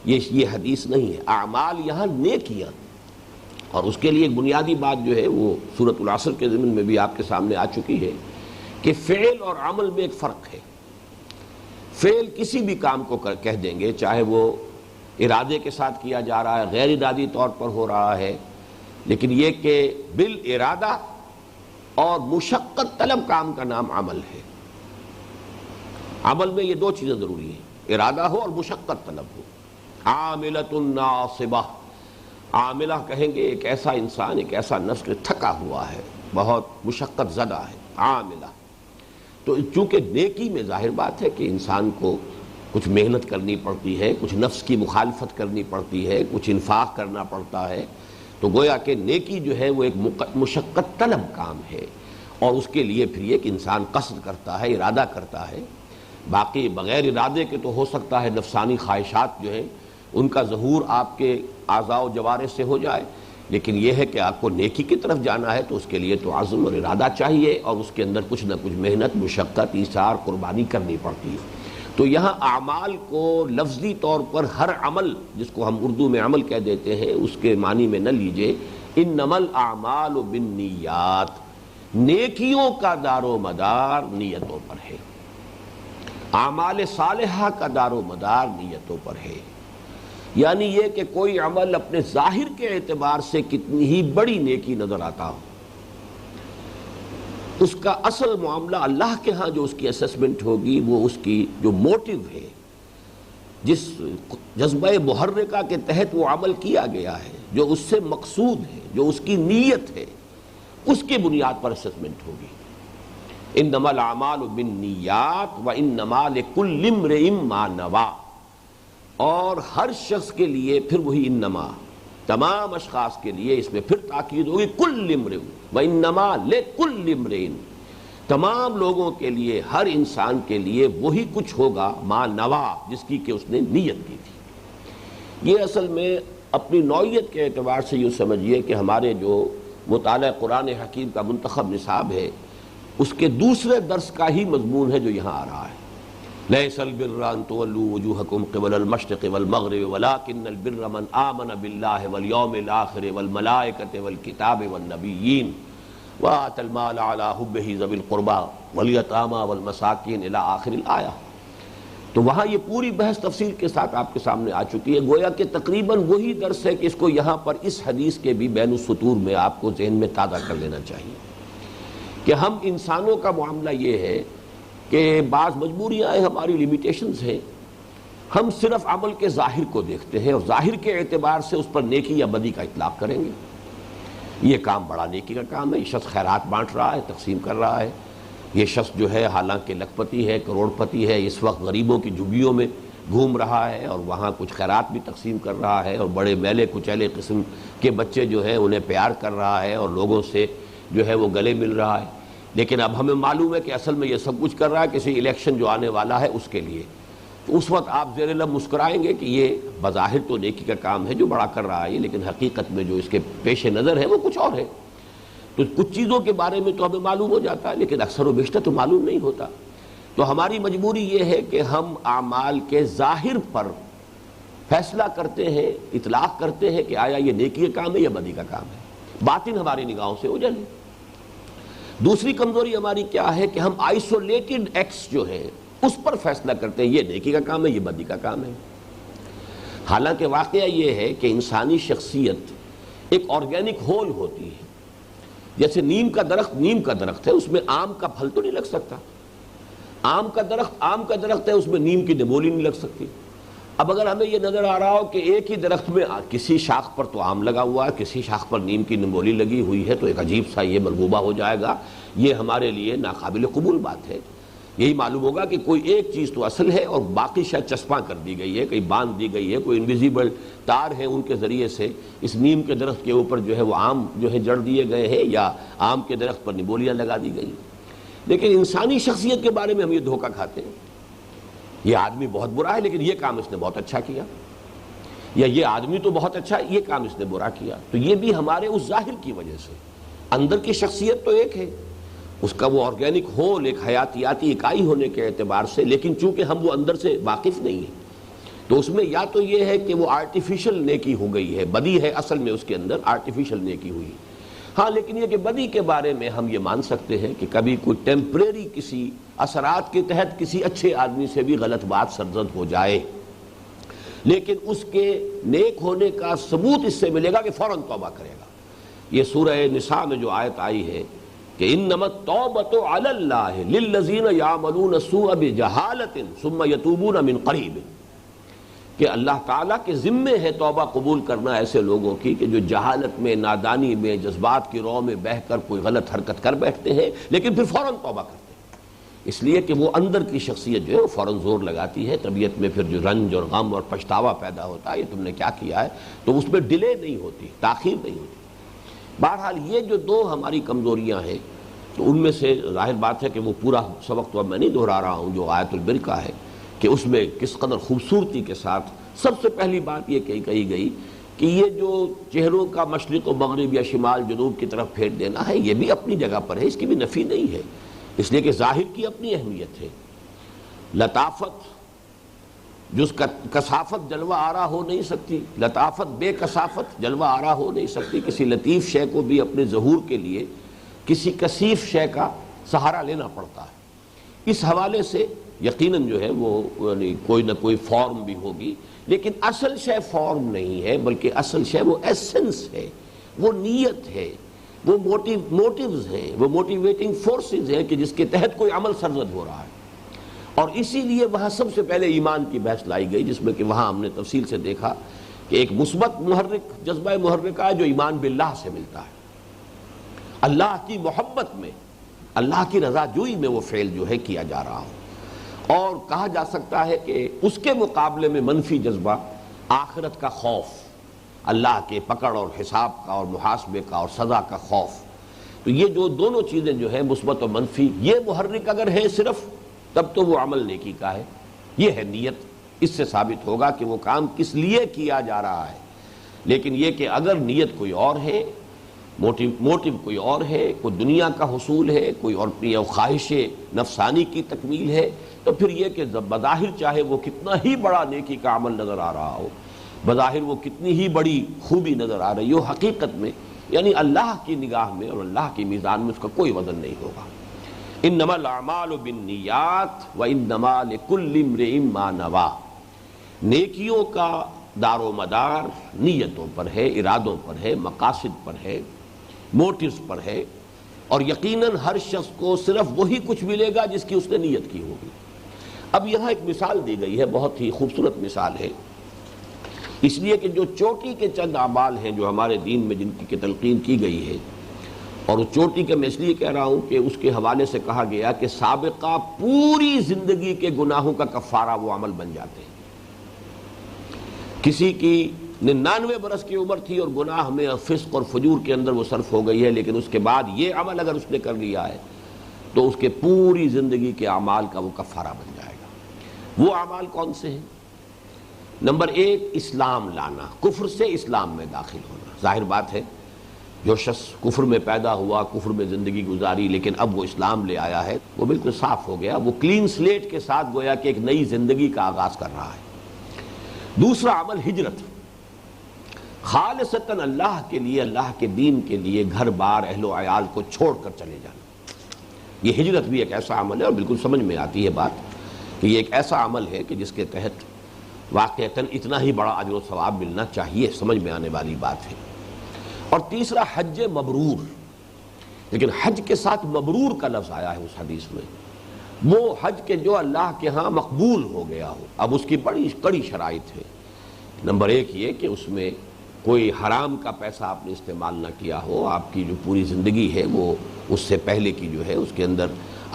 [SPEAKER 1] یہ حدیث نہیں ہے. اعمال یہاں نیکیاں، اور اس کے لیے ایک بنیادی بات جو ہے وہ سورۃ العصر کے ضمن میں بھی آپ کے سامنے آ چکی ہے کہ فعل اور عمل میں ایک فرق ہے. فعل کسی بھی کام کو کہہ دیں گے، چاہے وہ ارادے کے ساتھ کیا جا رہا ہے، غیر ارادی طور پر ہو رہا ہے، لیکن یہ کہ بالارادہ اور مشقت طلب کام کا نام عمل ہے. عمل میں یہ دو چیزیں ضروری ہیں، ارادہ ہو اور مشقت طلب ہو. عاملۃ ناصبہ، عاملہ کہیں گے ایک ایسا انسان، ایک ایسا نفس کہ تھکا ہوا ہے، بہت مشقت زدہ ہے، عاملہ. تو چونکہ نیکی میں ظاہر بات ہے کہ انسان کو کچھ محنت کرنی پڑتی ہے، کچھ نفس کی مخالفت کرنی پڑتی ہے، کچھ انفاق کرنا پڑتا ہے، تو گویا کہ نیکی جو ہے وہ ایک مشقت طلب کام ہے، اور اس کے لیے پھر یہ کہ انسان قصد کرتا ہے، ارادہ کرتا ہے. باقی بغیر ارادے کے تو ہو سکتا ہے نفسانی خواہشات جو ہیں ان کا ظہور آپ کے اعضاء و جوارح سے ہو جائے، لیکن یہ ہے کہ آپ کو نیکی کی طرف جانا ہے تو اس کے لیے تو عزم اور ارادہ چاہیے، اور اس کے اندر کچھ نہ کچھ محنت، مشقت، ایثار، قربانی کرنی پڑتی ہے. تو یہاں اعمال کو لفظی طور پر ہر عمل جس کو ہم اردو میں عمل کہہ دیتے ہیں اس کے معنی میں نہ لیجئے. انما الاعمال بالنیات، نیکیوں کا دار و مدار نیتوں پر ہے، اعمال صالحہ کا دار و مدار نیتوں پر ہے. یعنی یہ کہ کوئی عمل اپنے ظاہر کے اعتبار سے کتنی ہی بڑی نیکی نظر آتا ہو، اس کا اصل معاملہ اللہ کے ہاں جو اس کی اسسمنٹ ہوگی وہ اس کی جو موٹیو ہے، جس جذبہ محرکہ کے تحت وہ عمل کیا گیا ہے، جو اس سے مقصود ہے، جو اس کی نیت ہے، اس کی بنیاد پر اسسمنٹ ہوگی. انما الاعمال بالنیات وانما لکل امرئ ما نوی، اور ہر شخص کے لیے پھر وہی انما، تمام اشخاص کے لیے اس میں پھر تاکید ہوگی کل امرئ وانما لکل امرئ، تمام لوگوں کے لیے، ہر انسان کے لیے وہی کچھ ہوگا ما نوا، جس کی کہ اس نے نیت کی تھی. یہ اصل میں اپنی نوعیت کے اعتبار سے یوں سمجھیے کہ ہمارے جو مطالعہ قرآن حکیم کا منتخب نصاب ہے اس کے دوسرے درس کا ہی مضمون ہے جو یہاں آ رہا ہے. لیس البر ان تولوا وجوہکم قبل المشرق والمغرب ولکن البر من آمن باللہ والیوم الآخر والملائکۃ والکتاب والنبیین وآتى المال على حبه ذوي القربى والیتامى والمساکین الی آخر الآیہ۔ تو وہاں یہ پوری بحث تفصیل کے ساتھ آپ کے سامنے آ چکی ہے، گویا کہ تقریباً وہی درس ہے کہ اس کو یہاں پر اس حدیث کے بھی بین السطور میں آپ کو ذہن میں تازہ کر لینا چاہیے کہ ہم انسانوں کا معاملہ یہ ہے کہ بعض مجبوریاں ہیں، ہماری لیمیٹیشنز ہیں، ہم صرف عمل کے ظاہر کو دیکھتے ہیں اور ظاہر کے اعتبار سے اس پر نیکی یا بدی کا اطلاق کریں گے۔ یہ کام بڑا نیکی کا کام ہے، یہ شخص خیرات بانٹ رہا ہے، تقسیم کر رہا ہے، یہ شخص جو ہے حالانکہ لکھپتی ہے، کروڑ پتی ہے، اس وقت غریبوں کی جھگیوں میں گھوم رہا ہے اور وہاں کچھ خیرات بھی تقسیم کر رہا ہے اور بڑے میلے کچیلے قسم کے بچے جو ہیں انہیں پیار کر رہا ہے اور لوگوں سے جو ہے وہ گلے مل رہا ہے۔ لیکن اب ہمیں معلوم ہے کہ اصل میں یہ سب کچھ کر رہا ہے کسی الیکشن جو آنے والا ہے اس کے لیے، تو اس وقت آپ زیر لب مسکرائیں گے کہ یہ بظاہر تو نیکی کا کام ہے جو بڑا کر رہا ہے، لیکن حقیقت میں جو اس کے پیش نظر ہے وہ کچھ اور ہے۔ تو کچھ چیزوں کے بارے میں تو ہمیں معلوم ہو جاتا ہے لیکن اکثر و بیشتر تو معلوم نہیں ہوتا۔ تو ہماری مجبوری یہ ہے کہ ہم اعمال کے ظاہر پر فیصلہ کرتے ہیں، اطلاق کرتے ہیں کہ آیا یہ نیکی کا کام ہے یا بدی کا کام ہے، باطن ہماری نگاہوں سے اوجھل ہے۔ دوسری کمزوری ہماری کیا ہے کہ ہم آئسولیٹڈ ایکٹس جو ہیں اس پر فیصلہ کرتے ہیں یہ نیکی کا کام ہے یہ بدی کا کام ہے، حالانکہ واقعہ یہ ہے کہ انسانی شخصیت ایک آرگینک ہول ہوتی ہے۔ جیسے نیم کا درخت ہے، اس میں آم کا پھل تو نہیں لگ سکتا، آم کا درخت ہے، اس میں نیم کی نمولی نہیں لگ سکتی۔ اب اگر ہمیں یہ نظر آ رہا ہو کہ ایک ہی درخت میں کسی شاخ پر تو آم لگا ہوا ہے، کسی شاخ پر نیم کی نمولی لگی ہوئی ہے، تو ایک عجیب سا یہ ملغوبہ ہو جائے گا، یہ ہمارے لیے ناقابل قبول بات ہے۔ یہی معلوم ہوگا کہ کوئی ایک چیز تو اصل ہے اور باقی شاید چسپاں کر دی گئی ہے، کہیں باندھ دی گئی ہے، کوئی انویزیبل تار ہے ان کے ذریعے سے اس نیم کے درخت کے اوپر جو ہے وہ آم جو ہے جڑ دیے گئے ہیں یا آم کے درخت پر نمولیاں لگا دی گئی۔ لیکن انسانی شخصیت کے بارے میں ہم یہ دھوکہ کھاتے ہیں، یہ آدمی بہت برا ہے لیکن یہ کام اس نے بہت اچھا کیا، یا یہ آدمی تو بہت اچھا ہے یہ کام اس نے برا کیا۔ تو یہ بھی ہمارے اس ظاہر کی وجہ سے، اندر کی شخصیت تو ایک ہے، اس کا وہ آرگینک ہول ایک حیاتیاتی اکائی ہونے کے اعتبار سے، لیکن چونکہ ہم وہ اندر سے واقف نہیں ہیں تو اس میں یا تو یہ ہے کہ وہ آرٹیفیشل نیکی ہو گئی ہے، بدی ہے اصل میں اس کے اندر آرٹیفیشل نیکی ہوئی۔ ہاں لیکن یہ کہ بدی کے بارے میں ہم یہ مان سکتے ہیں کہ کبھی کوئی ٹیمپریری کسی اثرات کے تحت کسی اچھے آدمی سے بھی غلط بات سرزد ہو جائے، لیکن اس کے نیک ہونے کا ثبوت اس سے ملے گا کہ فوراً توبہ کرے گا۔ یہ سورہ نساء میں جو آیت آئی ہے کہ انما التوبۃ علی اللہ للذین یعملون السوء بجہالۃ ثم یتوبون من قریب، کہ اللہ تعالیٰ کے ذمے ہے توبہ قبول کرنا ایسے لوگوں کی کہ جو جہالت میں، نادانی میں، جذبات کی رو میں بہہ کر کوئی غلط حرکت کر بیٹھتے ہیں لیکن پھر فوراً توبہ کرتے ہیں، اس لیے کہ وہ اندر کی شخصیت جو ہے وہ فوراً زور لگاتی ہے، طبیعت میں پھر جو رنج اور غم اور پچھتاوا پیدا ہوتا ہے یہ تم نے کیا کیا ہے، تو اس میں ڈیلے نہیں ہوتی، تاخیر نہیں ہوتی۔ بہرحال یہ جو دو ہماری کمزوریاں ہیں تو ان میں سے ظاہر بات ہے کہ وہ پورا سبق تو اب میں نہیں دہرا رہا ہوں جو آیت البر کا ہے کہ اس میں کس قدر خوبصورتی کے ساتھ سب سے پہلی بات یہ کہی گئی کہ یہ جو چہروں کا مشرق و مغرب یا شمال جنوب کی طرف پھیر دینا ہے یہ بھی اپنی جگہ پر ہے، اس کی بھی نفی نہیں ہے، اس لیے کہ ظاہر کی اپنی اہمیت ہے۔ لطافت جس کا کثافت جلوہ آرا ہو نہیں سکتی، لطافت بے کثافت جلوہ آرا ہو نہیں سکتی، کسی لطیف شے کو بھی اپنے ظہور کے لیے کسی کثیف شے کا سہارا لینا پڑتا ہے۔ اس حوالے سے یقیناً جو ہے وہ کوئی نہ کوئی فارم بھی ہوگی، لیکن اصل شے فارم نہیں ہے بلکہ اصل شے وہ ایسنس ہے، وہ نیت ہے، وہ موٹیوز ہیں، وہ موٹیویٹنگ فورسز ہیں کہ جس کے تحت کوئی عمل سرزد ہو رہا ہے۔ اور اسی لیے وہاں سب سے پہلے ایمان کی بحث لائی گئی، جس میں کہ وہاں ہم نے تفصیل سے دیکھا کہ ایک مثبت محرک، جذبہ محرکہ ہے جو ایمان باللہ سے ملتا ہے، اللہ کی محبت میں، اللہ کی رضا جوئی میں وہ فعل جو ہے کیا جا رہا ہو۔ اور کہا جا سکتا ہے کہ اس کے مقابلے میں منفی جذبہ آخرت کا خوف، اللہ کے پکڑ اور حساب کا اور محاسبے کا اور سزا کا خوف، تو یہ جو دونوں چیزیں جو ہیں مثبت و منفی، یہ محرک اگر ہے صرف تب تو وہ عمل نیکی کا ہے، یہ ہے نیت، اس سے ثابت ہوگا کہ وہ کام کس لیے کیا جا رہا ہے۔ لیکن یہ کہ اگر نیت کوئی اور ہے موٹیو کوئی اور ہے، کوئی دنیا کا حصول ہے، کوئی اور خواہش نفسانی کی تکمیل ہے، تو پھر یہ کہ بظاہر چاہے وہ کتنا ہی بڑا نیکی کا عمل نظر آ رہا ہو، بظاہر وہ کتنی ہی بڑی خوبی نظر آ رہی ہو، حقیقت میں یعنی اللہ کی نگاہ میں اور اللہ کی میزان میں اس کا کوئی وزن نہیں ہوگا۔ انما الاعمال بالنیات وانما لکل امرئ ما نویٰ، نیکیوں کا دار و مدار نیتوں پر ہے، ارادوں پر ہے، مقاصد پر ہے، موٹیوز پر ہے، اور یقیناً ہر شخص کو صرف وہی کچھ ملے گا جس کی اس نے نیت کی ہوگی۔ اب یہاں ایک مثال دی گئی ہے، بہت ہی خوبصورت مثال ہے، اس لیے کہ جو چوٹی کے چند اعمال ہیں جو ہمارے دین میں جن کی تلقین کی گئی ہے، اور اس چوٹی کا میں اس لیے کہہ رہا ہوں کہ اس کے حوالے سے کہا گیا کہ سابقہ پوری زندگی کے گناہوں کا کفارہ وہ عمل بن جاتے ہیں۔ کسی کی 99 برس کی عمر تھی اور گناہ میں فسق اور فجور کے اندر وہ صرف ہو گئی ہے، لیکن اس کے بعد یہ عمل اگر اس نے کر لیا ہے تو اس کے پوری زندگی کے اعمال کا وہ کفارہ بن جائے گا۔ وہ اعمال کون سے ہیں؟ نمبر 1، اسلام لانا، کفر سے اسلام میں داخل ہونا۔ ظاہر بات ہے جو شخص کفر میں پیدا ہوا، کفر میں زندگی گزاری، لیکن اب وہ اسلام لے آیا ہے، وہ بالکل صاف ہو گیا، وہ کلین سلیٹ کے ساتھ گویا کہ ایک نئی زندگی کا آغاز کر رہا ہے۔ دوسرا عمل ہجرت، خالصتاً اللہ کے لیے، اللہ کے دین کے لیے گھر بار اہل و عیال کو چھوڑ کر چلے جانا۔ یہ ہجرت بھی ایک ایسا عمل ہے، اور بالکل سمجھ میں آتی ہے بات کہ یہ ایک ایسا عمل ہے کہ جس کے تحت واقعتاً اتنا ہی بڑا اجر و ثواب ملنا چاہیے، سمجھ میں آنے والی بات ہے۔ اور تیسرا حج مبرور، لیکن حج کے ساتھ مبرور کا لفظ آیا ہے اس حدیث میں، وہ حج کے جو اللہ کے ہاں مقبول ہو گیا ہو۔ اب اس کی بڑی کڑی شرائط ہے۔ نمبر 1 یہ کہ اس میں کوئی حرام کا پیسہ آپ نے استعمال نہ کیا ہو، آپ کی جو پوری زندگی ہے وہ اس سے پہلے کی جو ہے اس کے اندر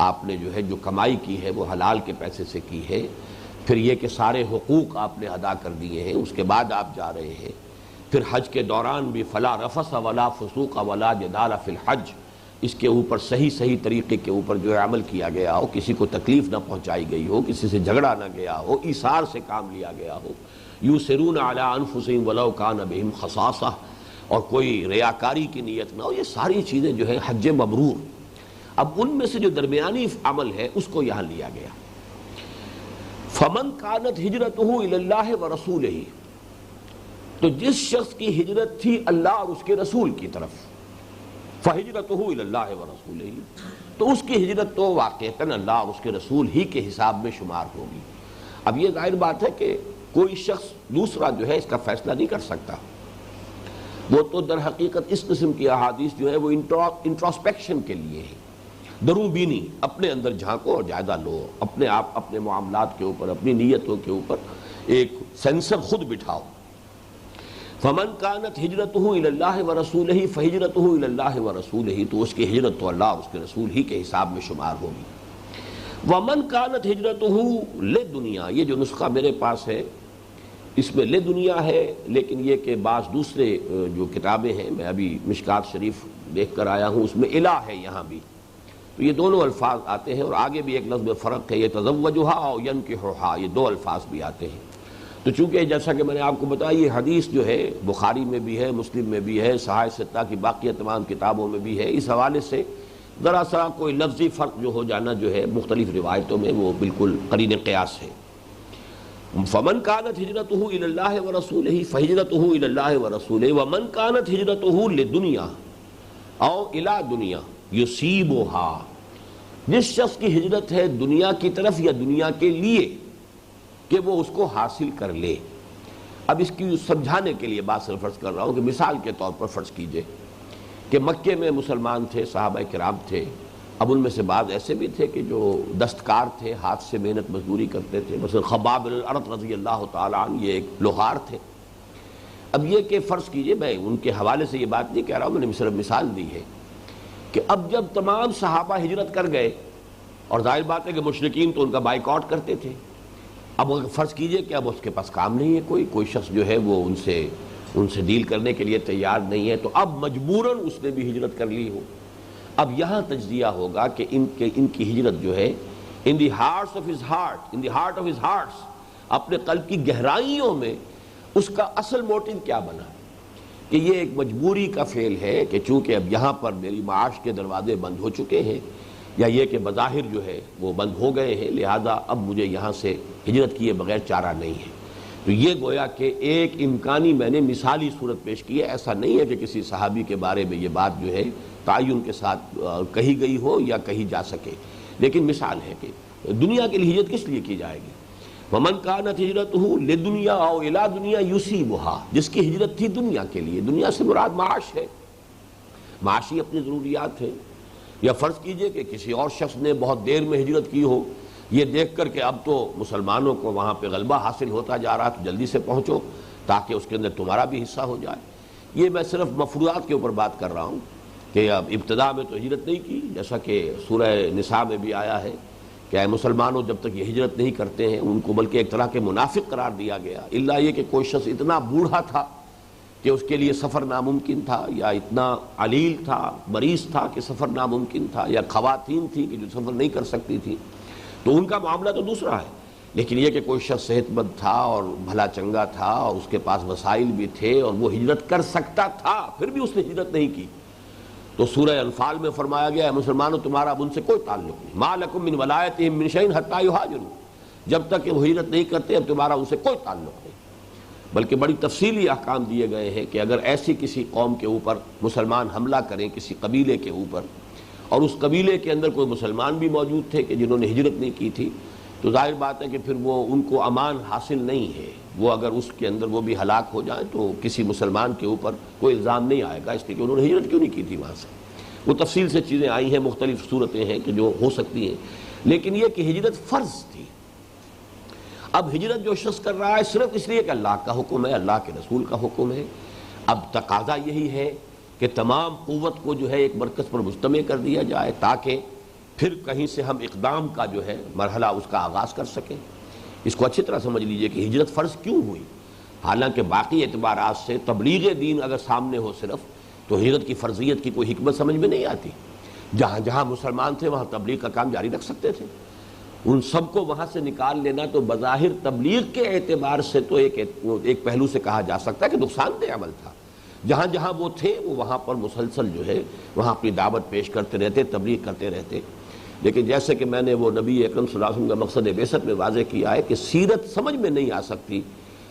[SPEAKER 1] آپ نے جو ہے جو کمائی کی ہے وہ حلال کے پیسے سے کی ہے۔ پھر یہ کہ سارے حقوق آپ نے ادا کر دیے ہیں، اس کے بعد آپ جا رہے ہیں۔ پھر حج کے دوران بھی فلا رفث ولا فسوق ولا جدال فی الحج، اس کے اوپر صحیح طریقے کے اوپر جو ہے عمل کیا گیا ہو، کسی کو تکلیف نہ پہنچائی گئی ہو، کسی سے جھگڑا نہ گیا ہو، ایثار سے کام لیا گیا ہو، یوسرون علی انفسہم ولو کان بہم خصاصہ، اور کوئی ریاکاری کی نیت نہ ہو، یہ ساری چیزیں جو ہے حج مبرور۔ اب ان میں سے جو درمیانی عمل ہے اس کو یہاں لیا گیا، فمن کانت ہجرتہ الی اللہ ورسولہ، تو جس شخص کی ہجرت تھی اللہ اور اس کے رسول کی طرف، فہجرتہ الی اللہ ورسولہ، تو اس کی ہجرت تو واقعتاً اللہ اور اس کے رسول ہی کے حساب میں شمار ہوگی۔ اب یہ ظاہر بات ہے کہ کوئی شخص دوسرا جو ہے اس کا فیصلہ نہیں کر سکتا، وہ تو در حقیقت اس قسم کی احادیث جو ہے وہ انٹراسپیکشن کے لیے ہے، درون بینی، اپنے اندر جھانکو اور جائزہ لو، اپنے آپ اپنے معاملات کے اوپر، اپنی نیتوں کے اوپر ایک سینسر خود بٹھاؤ۔ فمن کانت ہجرتہ الی اللہ ورسولہ فہجرتہ الی اللہ ورسولہ، تو اس کی ہجرت تو اللہ اور اس کے رسول ہی کے حساب میں شمار ہوگی۔ ومن کانت ہجرتہ لدنیا، یہ جو نسخہ میرے پاس ہے اس میں لدنیا ہے، لیکن یہ کہ بعض دوسرے جو کتابیں ہیں، میں ابھی مشکات شریف دیکھ کر آیا ہوں، اس میں الہ ہے یہاں بھی، تو یہ دونوں الفاظ آتے ہیں، اور آگے بھی ایک لفظ میں فرق ہے، یہ تزوجھا اور ینکحھا، یہ 2 الفاظ بھی آتے ہیں۔ تو چونکہ جیسا کہ میں نے آپ کو بتایا یہ حدیث جو ہے بخاری میں بھی ہے، مسلم میں بھی ہے، صحاح ستہ کی باقی تمام کتابوں میں بھی ہے، اس حوالے سے ذرا سا کوئی لفظی فرق جو ہو جانا جو ہے مختلف روایتوں میں وہ بالکل قرین قیاس ہے۔ فمن کانت ہجرتہ الی اللہ ورسولہ فہجرتہ الی اللہ ورسولہ ومن کانت ہجرتہ لدنیا او الی دنیا یصیبھا، جس شخص کی ہجرت ہے دنیا کی طرف یا دنیا کے لیے کہ وہ اس کو حاصل کر لے۔ اب اس کی سمجھانے کے لیے بات فرض کر رہا ہوں کہ مثال کے طور پر فرض کیجئے کہ مکے میں مسلمان تھے، صحابہ کرام تھے، اب ان میں سے بعض ایسے بھی تھے کہ جو دستکار تھے، ہاتھ سے محنت مزدوری کرتے تھے، مثلا خباب بن الارت رضی اللہ تعالیٰ عنہ، یہ ایک لوہار تھے۔ اب یہ کہ فرض کیجئے، میں ان کے حوالے سے یہ بات نہیں کہہ رہا ہوں، میں نے صرف مثال دی ہے کہ اب جب تمام صحابہ ہجرت کر گئے، اور ظاہر بات ہے کہ مشرکین تو ان کا بائیکاٹ کرتے تھے، اب فرض کیجئے کہ اب اس کے پاس کام نہیں ہے، کوئی شخص جو ہے وہ ان سے ڈیل کرنے کے لیے تیار نہیں ہے، تو اب مجبوراً اس نے بھی ہجرت کر لی ہو۔ اب یہاں تجزیہ ہوگا کہ ان کی ہجرت جو ہے in the hearts of his heart, in the heart of his hearts, اپنے قلب کی گہرائیوں میں اس کا اصل موٹیو کیا بنا، کہ یہ ایک مجبوری کا فعل ہے کہ چونکہ اب یہاں پر میری معاش کے دروازے بند ہو چکے ہیں، یا یہ کہ بظاہر جو ہے وہ بند ہو گئے ہیں، لہذا اب مجھے یہاں سے ہجرت کیے بغیر چارہ نہیں ہے۔ تو یہ گویا کہ ایک امکانی میں نے مثالی صورت پیش کی ہے، ایسا نہیں ہے کہ کسی صحابی کے بارے میں یہ بات جو ہے تعین کے ساتھ کہی گئی ہو یا کہی جا سکے، لیکن مثال ہے کہ دنیا کے لیے ہجرت کس لیے کی جائے گی؟ وَمَنْ كَانَتْ هِجْرَتُهُ لِدُنْيَا أَوْ إِلَىٰ دُنْيَا يُصِيبُهَا، جس کی ہجرت تھی دنیا کے لیے، دنیا سے مراد معاش ہے، معاشی اپنی ضروریات ہیں، یا فرض کیجئے کہ کسی اور شخص نے بہت دیر میں ہجرت کی ہو، یہ دیکھ کر کہ اب تو مسلمانوں کو وہاں پہ غلبہ حاصل ہوتا جا رہا تو جلدی سے پہنچو تاکہ اس کے اندر تمہارا بھی حصہ ہو جائے۔ یہ میں صرف مفروضات کے اوپر بات کر رہا ہوں کہ اب ابتدا میں تو ہجرت نہیں کی، جیسا کہ سورہ نساء میں بھی آیا ہے کہ اے مسلمانوں جب تک یہ ہجرت نہیں کرتے ہیں ان کو بلکہ ایک طرح کے منافق قرار دیا گیا، الا یہ کہ کوئی شخص اتنا بوڑھا تھا کہ اس کے لیے سفر ناممکن تھا، یا اتنا علیل تھا، مریض تھا کہ سفر ناممکن تھا، یا خواتین تھی کہ جو سفر نہیں کر سکتی تھی، تو ان کا معاملہ تو دوسرا ہے۔ لیکن یہ کہ کوئی شخص صحت مند تھا اور بھلا چنگا تھا اور اس کے پاس وسائل بھی تھے اور وہ ہجرت کر سکتا تھا، پھر بھی اس نے ہجرت نہیں کی، تو سورہ انفال میں فرمایا گیا ہے مسلمانوں تمہارا اب ان سے کوئی تعلق نہیں، ما لکم من ولایتہم من شیء حتی یہاجروا، جب تک کہ وہ ہجرت نہیں کرتے اب تمہارا ان سے کوئی تعلق نہیں۔ بلکہ بڑی تفصیلی احکام دیے گئے ہیں کہ اگر ایسی کسی قوم کے اوپر مسلمان حملہ کریں، کسی قبیلے کے اوپر، اور اس قبیلے کے اندر کوئی مسلمان بھی موجود تھے کہ جنہوں نے ہجرت نہیں کی تھی، تو ظاہر بات ہے کہ پھر وہ ان کو امان حاصل نہیں ہے، وہ اگر اس کے اندر وہ بھی ہلاک ہو جائیں تو کسی مسلمان کے اوپر کوئی الزام نہیں آئے گا، اس لیے کہ انہوں نے ہجرت کیوں نہیں کی تھی وہاں سے۔ وہ تفصیل سے چیزیں آئی ہیں، مختلف صورتیں ہیں کہ جو ہو سکتی ہیں، لیکن یہ کہ ہجرت فرض تھی۔ اب ہجرت جو شخص کر رہا ہے صرف اس لیے کہ اللہ کا حکم ہے، اللہ کے رسول کا حکم ہے، اب تقاضا یہی ہے کہ تمام قوت کو جو ہے ایک مرکز پر مجتمع کر دیا جائے تاکہ پھر کہیں سے ہم اقدام کا جو ہے مرحلہ اس کا آغاز کر سکیں۔ اس کو اچھی طرح سمجھ لیجئے کہ ہجرت فرض کیوں ہوئی، حالانکہ باقی اعتبارات سے تبلیغ دین اگر سامنے ہو صرف تو ہجرت کی فرضیت کی کوئی حکمت سمجھ میں نہیں آتی۔ جہاں جہاں مسلمان تھے وہاں تبلیغ کا کام جاری رکھ سکتے تھے، ان سب کو وہاں سے نکال لینا تو بظاہر تبلیغ کے اعتبار سے تو ایک پہلو سے کہا جا سکتا ہے کہ نقصان دہ عمل تھا۔ جہاں جہاں وہ تھے وہ وہاں پر مسلسل جو ہے وہاں اپنی دعوت پیش کرتے رہتے، تبلیغ کرتے رہتے۔ لیکن جیسے کہ میں نے وہ نبی اکرم صلی اللہ علیہ وسلم کا مقصد بعثت میں واضح کیا ہے کہ سیرت سمجھ میں نہیں آ سکتی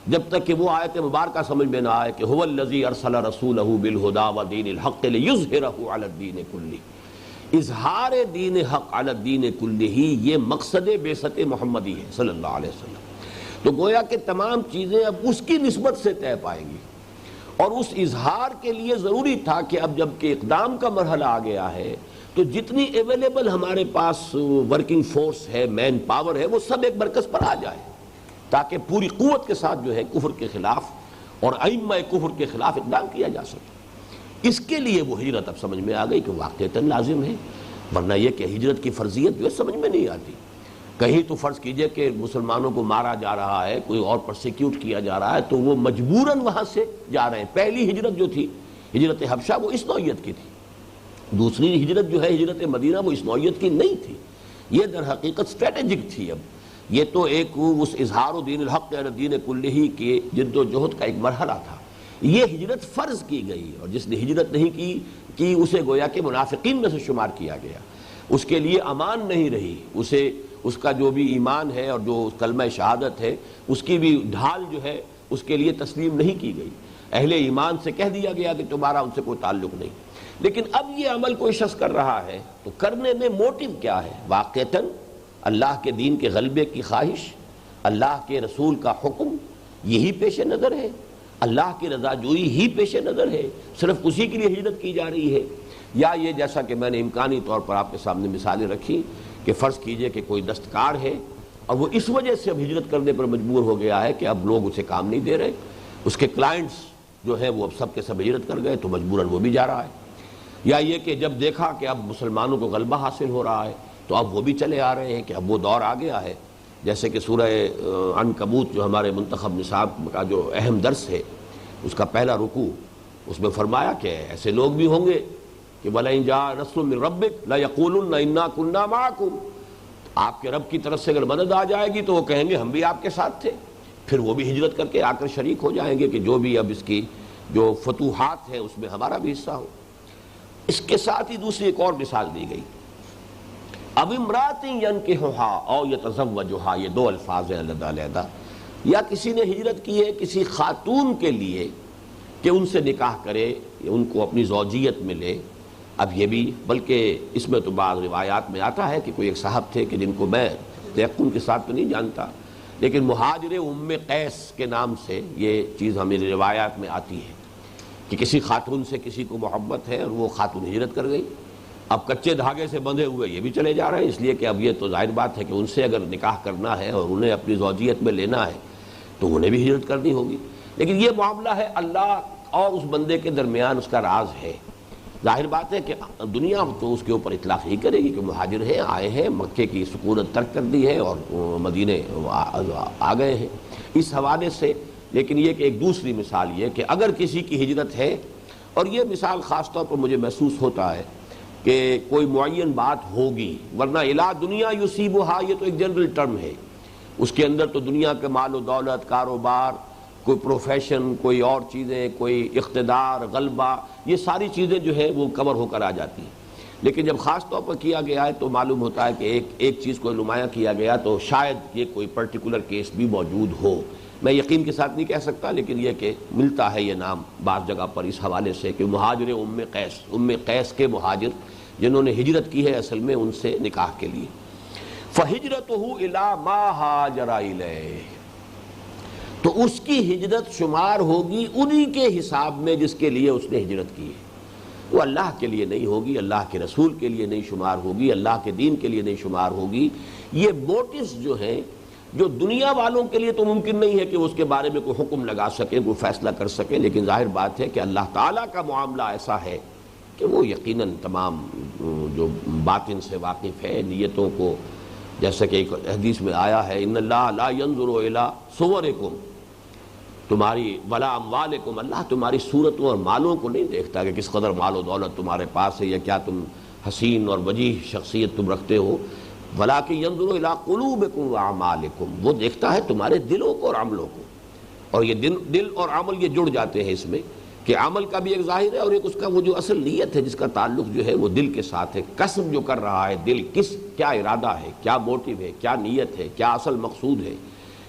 [SPEAKER 1] جب تک کہ وہ آیت مبارکہ سمجھ میں نہ آئے کہ هو الذی ارسل رسولہ بالہدی ودین الحق لیظہرہ علی الدین کلہ، اظہار دین حق علی الدین کلہ یہ مقصد بعثت محمدی ہے صلی اللہ علیہ وسلم۔ تو گویا کہ تمام چیزیں اب اس کی نسبت سے طے پائیں گی، اور اس اظہار کے لیے ضروری تھا کہ اب جب کہ اقدام کا مرحلہ آ گیا ہے تو جتنی اویلیبل ہمارے پاس ورکنگ فورس ہے، مین پاور ہے، وہ سب ایک مرکز پر آ جائے تاکہ پوری قوت کے ساتھ جو ہے کفر کے خلاف اور ائمہ کفر کے خلاف اقدام کیا جا سکے۔ اس کے لیے وہ ہجرت اب سمجھ میں آ گئی کہ واقعتاً لازم ہے، ورنہ یہ کہ ہجرت کی فرضیت جو ہے سمجھ میں نہیں آتی۔ کہیں تو فرض کیجئے کہ مسلمانوں کو مارا جا رہا ہے، کوئی اور پرسیکیوٹ کیا جا رہا ہے تو وہ مجبوراً وہاں سے جا رہے ہیں۔ پہلی ہجرت جو تھی ہجرت حبشہ وہ اس نوعیت کی تھی، دوسری ہجرت جو ہے ہجرت مدینہ وہ اس نوعیت کی نہیں تھی، یہ در حقیقت اسٹریٹجک تھی۔ اب یہ تو ایک اس اظہار و دین الحق علی الدین کلہ کے جد و جہد کا ایک مرحلہ تھا۔ یہ ہجرت فرض کی گئی اور جس نے ہجرت نہیں کی اسے گویا کہ منافقین میں سے شمار کیا گیا، اس کے لیے امان نہیں رہی، اسے اس کا جو بھی ایمان ہے اور جو کلمہ شہادت ہے اس کی بھی ڈھال جو ہے اس کے لیے تسلیم نہیں کی گئی۔ اہل ایمان سے کہہ دیا گیا کہ تمہارا ان سے کوئی تعلق نہیں۔ لیکن اب یہ عمل کوئی شخص کر رہا ہے تو کرنے میں موٹیو کیا ہے؟ واقعتاً اللہ کے دین کے غلبے کی خواہش، اللہ کے رسول کا حکم یہی پیش نظر ہے، اللہ کی رضا جوئی ہی پیش نظر ہے، صرف اسی کے لیے ہجرت کی جا رہی ہے، یا یہ جیسا کہ میں نے امکانی طور پر آپ کے سامنے مثالیں رکھی کہ فرض کیجئے کہ کوئی دستکار ہے اور وہ اس وجہ سے اب ہجرت کرنے پر مجبور ہو گیا ہے کہ اب لوگ اسے کام نہیں دے رہے، اس کے کلائنٹس جو ہیں وہ اب سب کے سب ہجرت کر گئے تو مجبوراً وہ بھی جا رہا ہے، یا یہ کہ جب دیکھا کہ اب مسلمانوں کو غلبہ حاصل ہو رہا ہے تو اب وہ بھی چلے آ رہے ہیں کہ اب وہ دور آ گیا ہے۔ جیسے کہ سورہ عنکبوت جو ہمارے منتخب نصاب کا جو اہم درس ہے اس کا پہلا رکوع، اس میں فرمایا کہ ایسے لوگ بھی ہوں گے کہ وَلَئِن جَاءَ نَصْرٌ مِّن رَبِّكَ لَيَقُولُنَّ إِنَّا كُنَّا مَعَكُمْ، آپ کے رب کی طرف سے اگر مدد آ جائے گی تو وہ کہیں گے ہم بھی آپ کے ساتھ تھے، پھر وہ بھی ہجرت کر کے آ کر شریک ہو جائیں گے کہ جو بھی اب اس کی جو فتوحات ہیں اس میں ہمارا بھی حصہ ہو۔ اس کے ساتھ ہی دوسری ایک اور مثال دی گئی، اب امرات ینکحھا او یتزوجھا، یہ دو الفاظ ہیں علیحدہ علیحدہ، یا کسی نے ہجرت کی ہے کسی خاتون کے لیے کہ ان سے نکاح کرے، ان کو اپنی زوجیت میں لے۔ اب یہ بھی، بلکہ اس میں تو بعض روایات میں آتا ہے کہ کوئی ایک صاحب تھے کہ جن کو میں تیقن کے ساتھ تو نہیں جانتا، لیکن مہاجر ام قیس کے نام سے یہ چیز ہمیں روایات میں آتی ہے کہ کسی خاتون سے کسی کو محبت ہے اور وہ خاتون ہجرت کر گئی۔ اب کچے دھاگے سے بندھے ہوئے یہ بھی چلے جا رہے ہیں، اس لیے کہ اب یہ تو ظاہر بات ہے کہ ان سے اگر نکاح کرنا ہے اور انہیں اپنی زوجیت میں لینا ہے تو انہیں بھی ہجرت کرنی ہوگی۔ لیکن یہ معاملہ ہے اللہ اور اس بندے کے درمیان، اس کا راز ہے۔ ظاہر بات ہے کہ دنیا تو اس کے اوپر اطلاق ہی کرے گی کہ مہاجر ہیں، آئے ہیں، مکے کی سکونت ترک کر دی ہے اور مدینے آ گئے ہیں اس حوالے سے۔ لیکن یہ کہ ایک دوسری مثال یہ کہ اگر کسی کی ہجرت ہے، اور یہ مثال خاص طور پر مجھے محسوس ہوتا ہے کہ کوئی معین بات ہوگی، ورنہ الا دنیا یصیبھا یہ تو ایک جنرل ٹرم ہے، اس کے اندر تو دنیا کے مال و دولت، کاروبار، کوئی پروفیشن، کوئی اور چیزیں، کوئی اقتدار، غلبہ، یہ ساری چیزیں جو ہے وہ کور ہو کر آ جاتی ہیں۔ لیکن جب خاص طور پر کیا گیا ہے تو معلوم ہوتا ہے کہ ایک چیز کو نمایاں کیا گیا تو شاید یہ کوئی پرٹیکولر کیس بھی موجود ہو۔ میں یقین کے ساتھ نہیں کہہ سکتا، لیکن یہ کہ ملتا ہے یہ نام بعض جگہ پر اس حوالے سے کہ مہاجر ام قیس کے مہاجر جنہوں نے ہجرت کی ہے اصل میں ان سے نکاح کے لیے۔ فَهِجْرَتُهُ إِلَىٰ مَا هَاجَرَ إِلَيْهِ، تو اس کی ہجرت شمار ہوگی انہی کے حساب میں جس کے لیے اس نے ہجرت کی ہے۔ وہ اللہ کے لیے نہیں ہوگی، اللہ کے رسول کے لیے نہیں شمار ہوگی، اللہ کے دین کے لیے نہیں شمار ہوگی۔ یہ موٹیوز جو ہیں جو دنیا والوں کے لیے تو ممکن نہیں ہے کہ اس کے بارے میں کوئی حکم لگا سکے، کوئی فیصلہ کر سکے، لیکن ظاہر بات ہے کہ اللہ تعالیٰ کا معاملہ ایسا ہے کہ وہ یقیناً تمام جو باطن سے واقف ہے، نیتوں کو، جیسا کہ ایک حدیث میں آیا ہے ان اللہ لا ينظر الى صورکم، تمہاری ولا اموالکم، اللہ تمہاری صورتوں اور مالوں کو نہیں دیکھتا کہ کس قدر مال و دولت تمہارے پاس ہے یا کیا تم حسین اور وجیح شخصیت تم رکھتے ہو، ولکن ينظر الى قلوبکم واعمالکم، وہ دیکھتا ہے تمہارے دلوں کو اور عملوں کو۔ اور یہ دل اور عمل یہ جڑ جاتے ہیں اس میں کہ عمل کا بھی ایک ظاہر ہے اور ایک اس کا وہ جو اصل نیت ہے جس کا تعلق جو ہے وہ دل کے ساتھ ہے۔ قصد جو کر رہا ہے دل، کیا ارادہ ہے، کیا موٹیو ہے، کیا نیت ہے، کیا اصل مقصود ہے،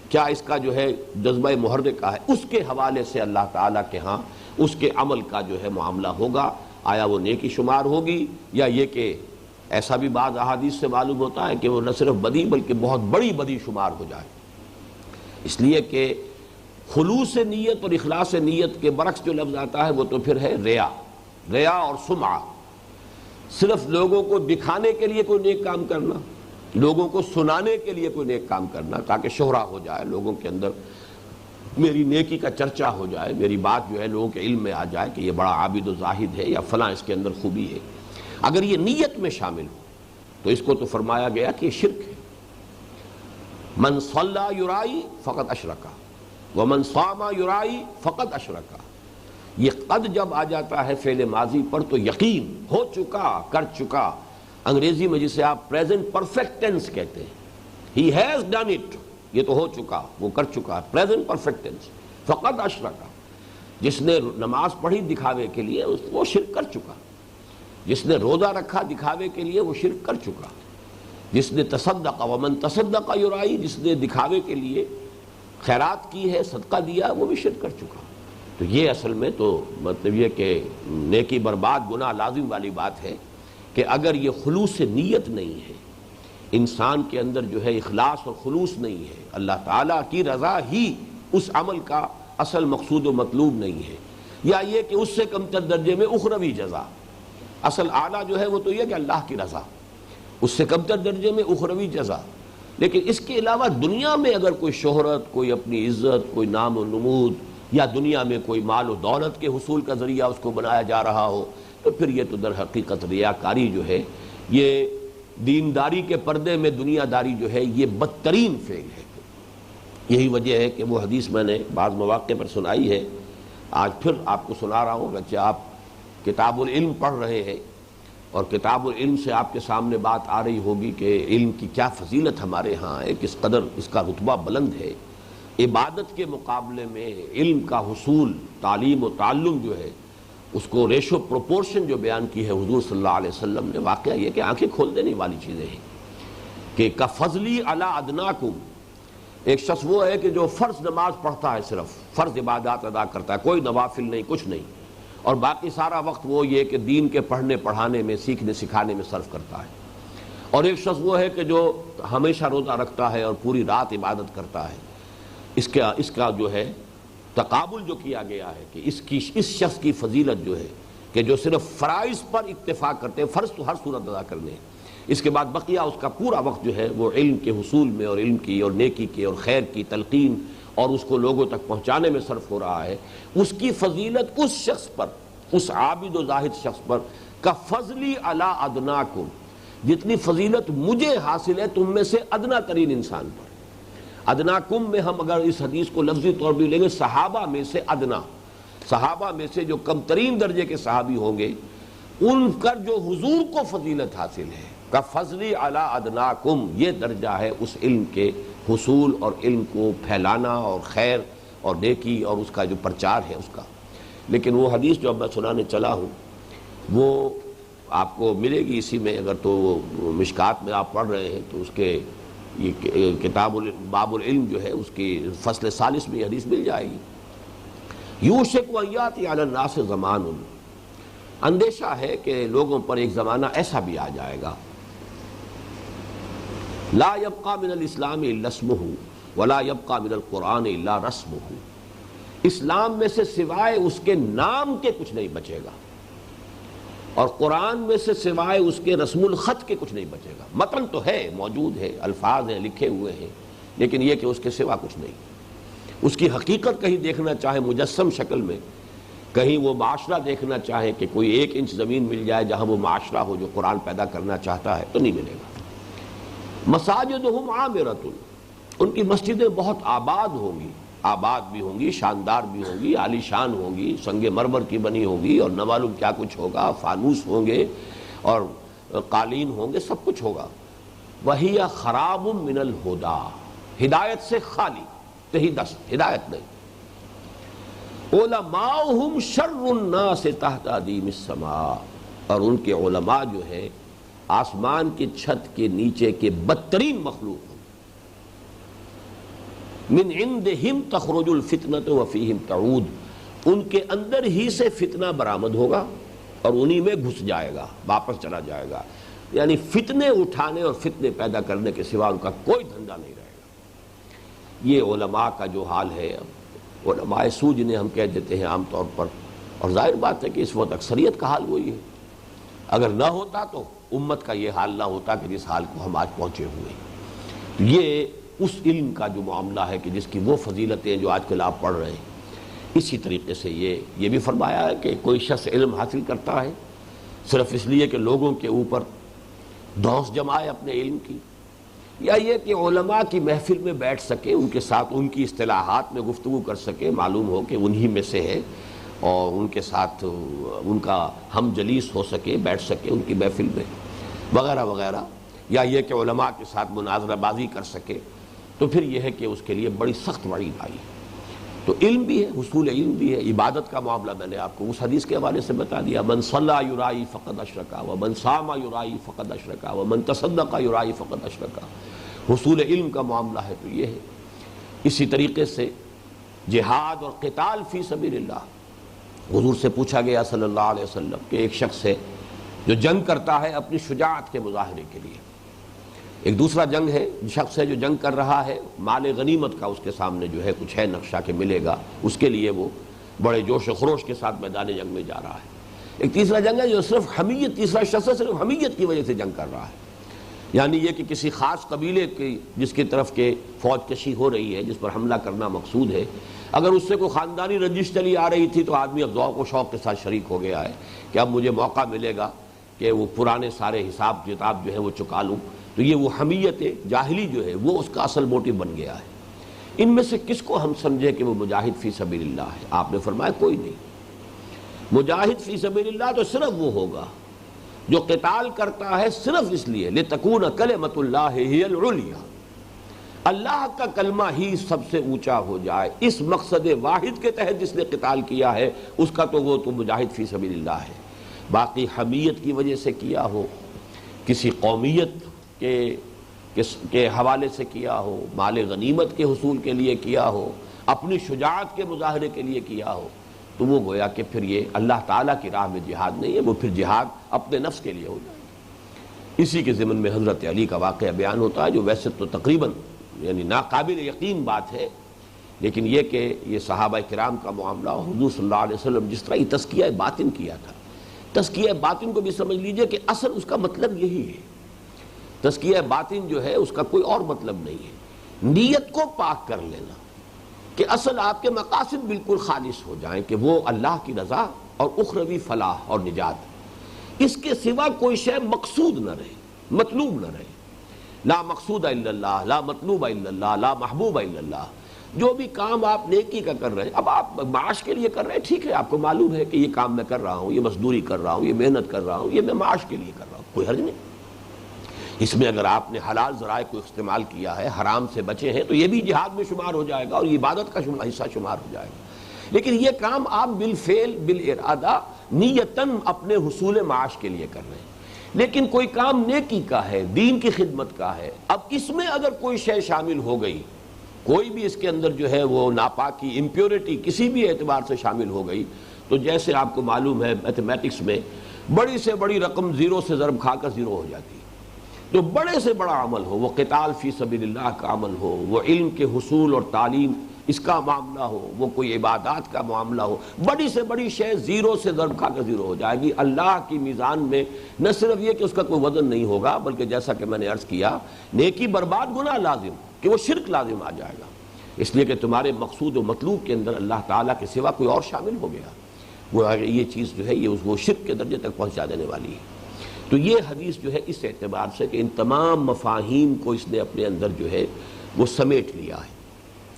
[SPEAKER 1] کیا اس کا جو ہے جذبہ محرکہ ہے، اس کے حوالے سے اللہ تعالیٰ کے ہاں اس کے عمل کا جو ہے معاملہ ہوگا۔ آیا وہ نیکی شمار ہوگی یا یہ کہ ایسا بھی بعض احادیث سے معلوم ہوتا ہے کہ وہ نہ صرف بدی بلکہ بہت بڑی بدی شمار ہو جائے، اس لیے کہ خلوص نیت اور اخلاص نیت کے برعکس جو لفظ آتا ہے وہ تو پھر ہے ریا اور سمعہ، صرف لوگوں کو دکھانے کے لیے کوئی نیک کام کرنا، لوگوں کو سنانے کے لیے کوئی نیک کام کرنا تاکہ شہرہ ہو جائے، لوگوں کے اندر میری نیکی کا چرچا ہو جائے، میری بات جو ہے لوگوں کے علم میں آ جائے کہ یہ بڑا عابد و زاہد ہے یا فلاں اس کے اندر خوبی ہے۔ اگر یہ نیت میں شامل ہو تو اس کو تو فرمایا گیا کہ یہ شرک ہے۔ من صلی یرائی فقط اشرکا ومن صام یرائی فقط اشرکا، یہ قد جب آ جاتا ہے فعل ماضی پر تو یقین ہو چکا، کر چکا، انگریزی میں جسے آپ پریزنٹ پرفیکٹ ٹینس کہتے ہیں، ہی ہیز ڈن اٹ، یہ تو ہو چکا، وہ کر چکا، پریزنٹ پرفیکٹ ٹینس۔ فقط اشرکا، جس نے نماز پڑھی دکھاوے کے لیے وہ شرک کر چکا، جس نے روزہ رکھا دکھاوے کے لیے وہ شرک کر چکا، جس نے تصدق ومن تصدق یرائی، جس نے دکھاوے کے لیے خیرات کی ہے، صدقہ دیا، وہ بھی شرک کر چکا۔ تو یہ اصل میں تو مطلب یہ کہ نیکی برباد گناہ لازم والی بات ہے کہ اگر یہ خلوص نیت نہیں ہے، انسان کے اندر جو ہے اخلاص اور خلوص نہیں ہے، اللہ تعالیٰ کی رضا ہی اس عمل کا اصل مقصود و مطلوب نہیں ہے، یا یہ کہ اس سے کم تر درجے میں اخروی جزا، اصل اعلیٰ جو ہے وہ تو یہ کہ اللہ کی رضا، اس سے کم تر درجے میں اخروی جزا۔ لیکن اس کے علاوہ دنیا میں اگر کوئی شہرت، کوئی اپنی عزت، کوئی نام و نمود، یا دنیا میں کوئی مال و دولت کے حصول کا ذریعہ اس کو بنایا جا رہا ہو، تو پھر یہ تو در حقیقت ریاکاری جو ہے، یہ دینداری کے پردے میں دنیا داری جو ہے یہ بدترین فعل ہے۔ یہی وجہ ہے کہ وہ حدیث میں نے بعض مواقع پر سنائی ہے، آج پھر آپ کو سنا رہا ہوں، بچے آپ کتاب العلم پڑھ رہے ہیں اور کتاب العلم سے آپ کے سامنے بات آ رہی ہوگی کہ علم کی کیا فضیلت ہمارے ہاں ہے، کس قدر اس کا رتبہ بلند ہے۔ عبادت کے مقابلے میں علم کا حصول، تعلیم و تعلم جو ہے، اس کو ریشو پروپورشن جو بیان کی ہے حضور صلی اللہ علیہ وسلم نے، واقعہ یہ کہ آنکھیں کھول دینے والی چیزیں ہیں کہ کفضلی علی ادناکم، ایک شخص وہ ہے کہ جو فرض نماز پڑھتا ہے، صرف فرض عبادات ادا کرتا ہے، کوئی نوافل نہیں، کچھ نہیں، اور باقی سارا وقت وہ یہ کہ دین کے پڑھنے پڑھانے میں، سیکھنے سکھانے میں صرف کرتا ہے۔ اور ایک شخص وہ ہے کہ جو ہمیشہ روزہ رکھتا ہے اور پوری رات عبادت کرتا ہے۔ اس کا جو ہے تقابل جو کیا گیا ہے کہ اس شخص کی فضیلت جو ہے کہ جو صرف فرائض پر اکتفا کرتے ہیں، فرض تو ہر صورت ادا کرنے ہیں، اس کے بعد بقیہ اس کا پورا وقت جو ہے وہ علم کے حصول میں اور علم کی اور نیکی کے اور خیر کی تلقین اور اس کو لوگوں تک پہنچانے میں صرف ہو رہا ہے، اس کی فضیلت اس شخص پر، اس عابد و زاہد شخص پر کا فضلی علی ادناکم، جتنی فضیلت مجھے حاصل ہے تم میں سے ادنا ترین انسان پر۔ ادناکم میں ہم اگر اس حدیث کو لفظی طور بھی لیں گے، صحابہ میں سے ادنا، صحابہ میں سے جو کم ترین درجے کے صحابی ہوں گے، ان پر جو حضور کو فضیلت حاصل ہے، کا فضلی علی ادناکم، یہ درجہ ہے اس علم کے حصول اور علم کو پھیلانا اور خیر اور نیکی اور اس کا جو پرچار ہے اس کا۔ لیکن وہ حدیث جو اب میں سنانے چلا ہوں وہ آپ کو ملے گی اسی میں، اگر تو مشکات میں آپ پڑھ رہے ہیں تو اس کے یہ کتاب باب العلم جو ہے اس کی فصل 40 میں یہ حدیث مل جائے گی۔ یوشک ان یاتی علی الناس زمان، اندیشہ ہے کہ لوگوں پر ایک زمانہ ایسا بھی آ جائے گا، لا یبقى من الاسلام الا اسمہ ولا یبقى من القرآن الا رسمہ، اسلام میں سے سوائے اس کے نام کے کچھ نہیں بچے گا، اور قرآن میں سے سوائے اس کے رسم الخط کے کچھ نہیں بچے گا۔ متن تو ہے، موجود ہے، الفاظ ہیں، لکھے ہوئے ہیں، لیکن یہ کہ اس کے سوا کچھ نہیں۔ اس کی حقیقت کہیں دیکھنا چاہے مجسم شکل میں، کہیں وہ معاشرہ دیکھنا چاہے کہ کوئی 1 انچ زمین مل جائے جہاں وہ معاشرہ ہو جو قرآن پیدا کرنا چاہتا ہے، تو نہیں ملے گا۔ مساجدہم عامرۃ، ان کی مسجدیں بہت آباد ہوں گی، آباد بھی ہوں گی، شاندار بھی ہوں گی، عالی شان ہوں گی، سنگ مرمر کی بنی ہوگی، اور نہ معلوم کیا کچھ ہوگا، فانوس ہوں گے اور قالین ہوں گے، سب کچھ ہوگا۔ وہی خراب من الہدا، ہدایت سے خالی، تہی دست، ہدایت نہیں۔ علماؤہم شر الناس تحت ادیم السماء، اور ان کے علماء جو ہے آسمان کی چھت کے نیچے کے بدترین مخلوق، من عندہم تخرج الفتنۃ وفیہم تعود، ان کے اندر ہی سے فتنہ برآمد ہوگا اور انہی میں گھس جائے گا، واپس چلا جائے گا، یعنی فتنے اٹھانے اور فتنے پیدا کرنے کے سوا ان کا کوئی دھندا نہیں رہے گا۔ یہ علماء کا جو حال ہے، علماء سو جنہیں ہم کہہ دیتے ہیں عام طور پر، اور ظاہر بات ہے کہ اس وقت اکثریت کا حال وہی ہے، اگر نہ ہوتا تو امت کا یہ حال نہ ہوتا کہ جس حال کو ہم آج پہنچے ہوئے ہیں۔ یہ اس علم کا جو معاملہ ہے کہ جس کی وہ فضیلتیں جو آج کل آپ پڑھ رہے ہیں، اسی طریقے سے یہ بھی فرمایا ہے کہ کوئی شخص علم حاصل کرتا ہے صرف اس لیے کہ لوگوں کے اوپر دھونس جمائے اپنے علم کی، یا یہ کہ علماء کی محفل میں بیٹھ سکے، ان کے ساتھ ان کی اصطلاحات میں گفتگو کر سکے، معلوم ہو کہ انہی میں سے ہے، اور ان کے ساتھ ان کا ہم جلیس ہو سکے، بیٹھ سکے ان کی محفل میں وغیرہ وغیرہ، یا یہ کہ علماء کے ساتھ مناظرہ بازی کر سکے، تو پھر یہ ہے کہ اس کے لیے بڑی سخت وعید آئی۔ تو علم بھی ہے، حصول علم بھی ہے، عبادت کا معاملہ میں نے آپ کو اس حدیث کے حوالے سے بتا دیا، من صلی یرائی فقد اشرکا ومن صام یرائی فقد اشرکا ومن تصدق یرائی فقد اشرکا۔ حصول علم کا معاملہ ہے تو یہ ہے۔ اسی طریقے سے جہاد اور قتال فی سبیل اللہ، حضور سے پوچھا گیا صلی اللہ علیہ وسلم کہ ایک شخص ہے جو جنگ کرتا ہے اپنی شجاعت کے مظاہرے کے لیے، ایک دوسرا جنگ ہے، شخص ہے جو جنگ کر رہا ہے، مال غنیمت کا اس کے سامنے جو ہے کچھ ہے نقشہ کہ ملے گا، اس کے لیے وہ بڑے جوش و خروش کے ساتھ میدان جنگ میں جا رہا ہے۔ ایک تیسرا جنگ ہے جو صرف حمیت، تیسرا شخص ہے صرف حمیت کی وجہ سے جنگ کر رہا ہے، یعنی یہ کہ کسی خاص قبیلے کی جس کی طرف کے فوج کشی ہو رہی ہے، جس پر حملہ کرنا مقصود ہے، اگر اس سے کوئی خاندانی رنجش چلی آ رہی تھی تو آدمی اب ذوق و شوق کے ساتھ شریک ہو گیا ہے کہ اب مجھے موقع ملے گا کہ وہ پرانے سارے حساب کتاب جو ہے وہ چکا لوں، تو یہ وہ حمیت جاہلی جو ہے وہ اس کا اصل موٹیو بن گیا ہے۔ ان میں سے کس کو ہم سمجھے کہ وہ مجاہد فی سبیل اللہ ہے؟ آپ نے فرمایا کوئی نہیں۔ مجاہد فی سبیل اللہ تو صرف وہ ہوگا جو قتال کرتا ہے صرف اس لیے لتکون کلمۃ اللہ ہی العلیٰ، اللہ کا کلمہ ہی سب سے اونچا ہو جائے، اس مقصد واحد کے تحت جس نے قتال کیا ہے اس کا تو وہ تو مجاہد فی سبیل اللہ ہے۔ باقی حمیت کی وجہ سے کیا ہو، کسی قومیت کے حوالے سے کیا ہو، مال غنیمت کے حصول کے لیے کیا ہو، اپنی شجاعت کے مظاہرے کے لیے کیا ہو، تو وہ گویا کہ پھر یہ اللہ تعالیٰ کی راہ میں جہاد نہیں ہے، وہ پھر جہاد اپنے نفس کے لیے ہو جائے۔ اسی کے ضمن میں حضرت علی کا واقعہ بیان ہوتا ہے، جو ویسے تو تقریباً یعنی ناقابل یقین بات ہے، لیکن یہ کہ یہ صحابہ کرام کا معاملہ، حضور صلی اللہ علیہ وسلم جس طرح یہ تزکیہ باطن کیا تھا، تزکیہ باطن کو بھی سمجھ لیجئے کہ اصل اس کا مطلب یہی ہے۔ تزکیہ باطن جو ہے اس کا کوئی اور مطلب نہیں ہے، نیت کو پاک کر لینا، کہ اصل آپ کے مقاصد بالکل خالص ہو جائیں کہ وہ اللہ کی رضا اور اخروی فلاح اور نجات، اس کے سوا کوئی شے مقصود نہ رہے، مطلوب نہ رہے۔ لا مقصود الا اللہ، لا مطلوب الا اللہ، لا محبوب الا اللہ۔ جو بھی کام آپ نیکی کا کر رہے ہیں، اب آپ معاش کے لیے کر رہے ہیں، ٹھیک ہے، آپ کو معلوم ہے کہ یہ کام میں کر رہا ہوں، یہ مزدوری کر رہا ہوں، یہ محنت کر رہا ہوں، یہ میں معاش کے لیے کر رہا ہوں، کوئی حرج نہیں۔ اس میں اگر آپ نے حلال ذرائع کو استعمال کیا ہے، حرام سے بچے ہیں، تو یہ بھی جہاد میں شمار ہو جائے گا اور عبادت کا حصہ شمار ہو جائے گا۔ لیکن یہ کام آپ بالفعل بالارادہ نیتاً اپنے حصول معاش کے لیے کر رہے ہیں، لیکن کوئی کام نیکی کا ہے، دین کی خدمت کا ہے، اب اس میں اگر کوئی شے شامل ہو گئی، کوئی بھی اس کے اندر جو ہے وہ ناپاکی، امپیورٹی کسی بھی اعتبار سے شامل ہو گئی، تو جیسے آپ کو معلوم ہے میتھمیٹکس میں بڑی سے بڑی رقم زیرو سے ضرب کھا کر زیرو ہو جاتی ہے، تو بڑے سے بڑا عمل ہو، وہ قتال فی سبیل اللہ کا عمل ہو، وہ علم کے حصول اور تعلیم اس کا معاملہ ہو، وہ کوئی عبادات کا معاملہ ہو، بڑی سے بڑی شے زیرو سے ضرب کھا کر زیرو ہو جائے گی۔ اللہ کی میزان میں نہ صرف یہ کہ اس کا کوئی وزن نہیں ہوگا، بلکہ جیسا کہ میں نے عرض کیا، نیکی برباد گناہ لازم، کہ وہ شرک لازم آ جائے گا، اس لیے کہ تمہارے مقصود و مطلوب کے اندر اللہ تعالیٰ کے سوا کوئی اور شامل ہو گیا، وہ یہ چیز جو ہے یہ وہ شرک کے درجے تک پہنچا دینے والی ہے۔ تو یہ حدیث جو ہے اس اعتبار سے کہ ان تمام مفاہیم کو اس نے اپنے اندر جو ہے وہ سمیٹ لیا ہے،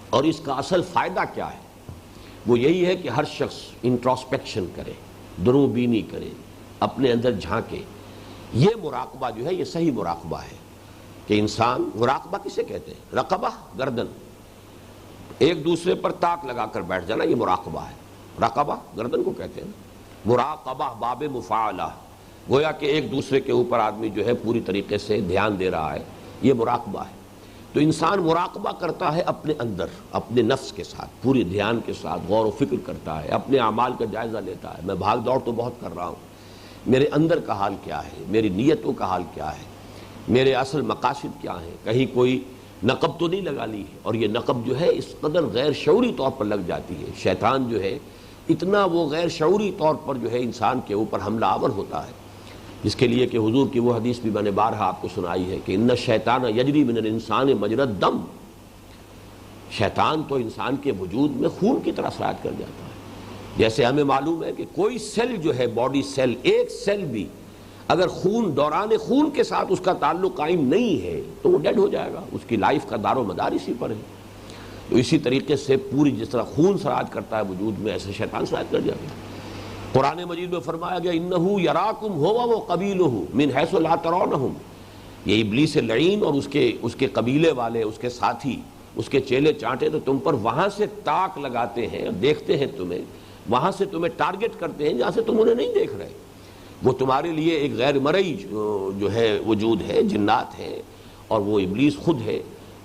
[SPEAKER 1] اور اس کا اصل فائدہ کیا ہے؟ وہ یہی ہے کہ ہر شخص انٹراسپیکشن کرے، درو بینی کرے، اپنے اندر جھانکے۔ یہ مراقبہ جو ہے یہ صحیح مراقبہ ہے، کہ انسان، مراقبہ کسے کہتے ہیں؟ رقبہ، گردن، ایک دوسرے پر تاک لگا کر بیٹھ جانا، یہ مراقبہ ہے۔ رقبہ گردن کو کہتے ہیں، مراقبہ باب مفاعلہ، گویا کہ ایک دوسرے کے اوپر آدمی جو ہے پوری طریقے سے دھیان دے رہا ہے، یہ مراقبہ ہے۔ تو انسان مراقبہ کرتا ہے اپنے اندر، اپنے نفس کے ساتھ، پوری دھیان کے ساتھ غور و فکر کرتا ہے، اپنے اعمال کا جائزہ لیتا ہے، میں بھاگ دوڑ تو بہت کر رہا ہوں، میرے اندر کا حال کیا ہے، میری نیتوں کا حال کیا ہے، میرے اصل مقاصد کیا ہیں، کہیں کوئی نقب تو نہیں لگا لی ہے، اور یہ نقب جو ہے اس قدر غیر شعوری طور پر لگ جاتی ہے، شیطان جو ہے اتنا وہ غیر شعوری طور پر جو ہے انسان کے اوپر حملہ آور ہوتا ہے، جس کے لیے کہ حضور کی وہ حدیث بھی میں نے بارہا آپ کو سنائی ہے کہ ان الشیطان یجری من الانسان مجری الدم، شیطان تو انسان کے وجود میں خون کی طرح سرایت کر جاتا ہے۔ جیسے ہمیں معلوم ہے کہ کوئی سیل جو ہے، باڈی سیل، ایک سیل بھی اگر خون، دوران خون کے ساتھ اس کا تعلق قائم نہیں ہے تو وہ ڈیڈ ہو جائے گا، اس کی لائف کا دار و مدار اسی پر ہے۔ تو اسی طریقے سے پوری جس طرح خون سرایت کرتا ہے وجود میں، ایسے شیطان سرایت کر جاتا ہے۔ قرآن مجید میں فرمایا گیا انہو یراکم ہوا و قبیلہ من حیث لا ترونہم، یہ ابلیس لعین اور اس کے قبیلے والے، اس کے ساتھی، اس کے چیلے چانٹے تو تم پر وہاں سے تاک لگاتے ہیں، دیکھتے ہیں تمہیں، وہاں سے تمہیں ٹارگٹ کرتے ہیں جہاں سے تم انہیں نہیں دیکھ رہے، وہ تمہارے لیے ایک غیر مرئی جو ہے وجود ہے، جنات ہے، اور وہ ابلیس خود ہے۔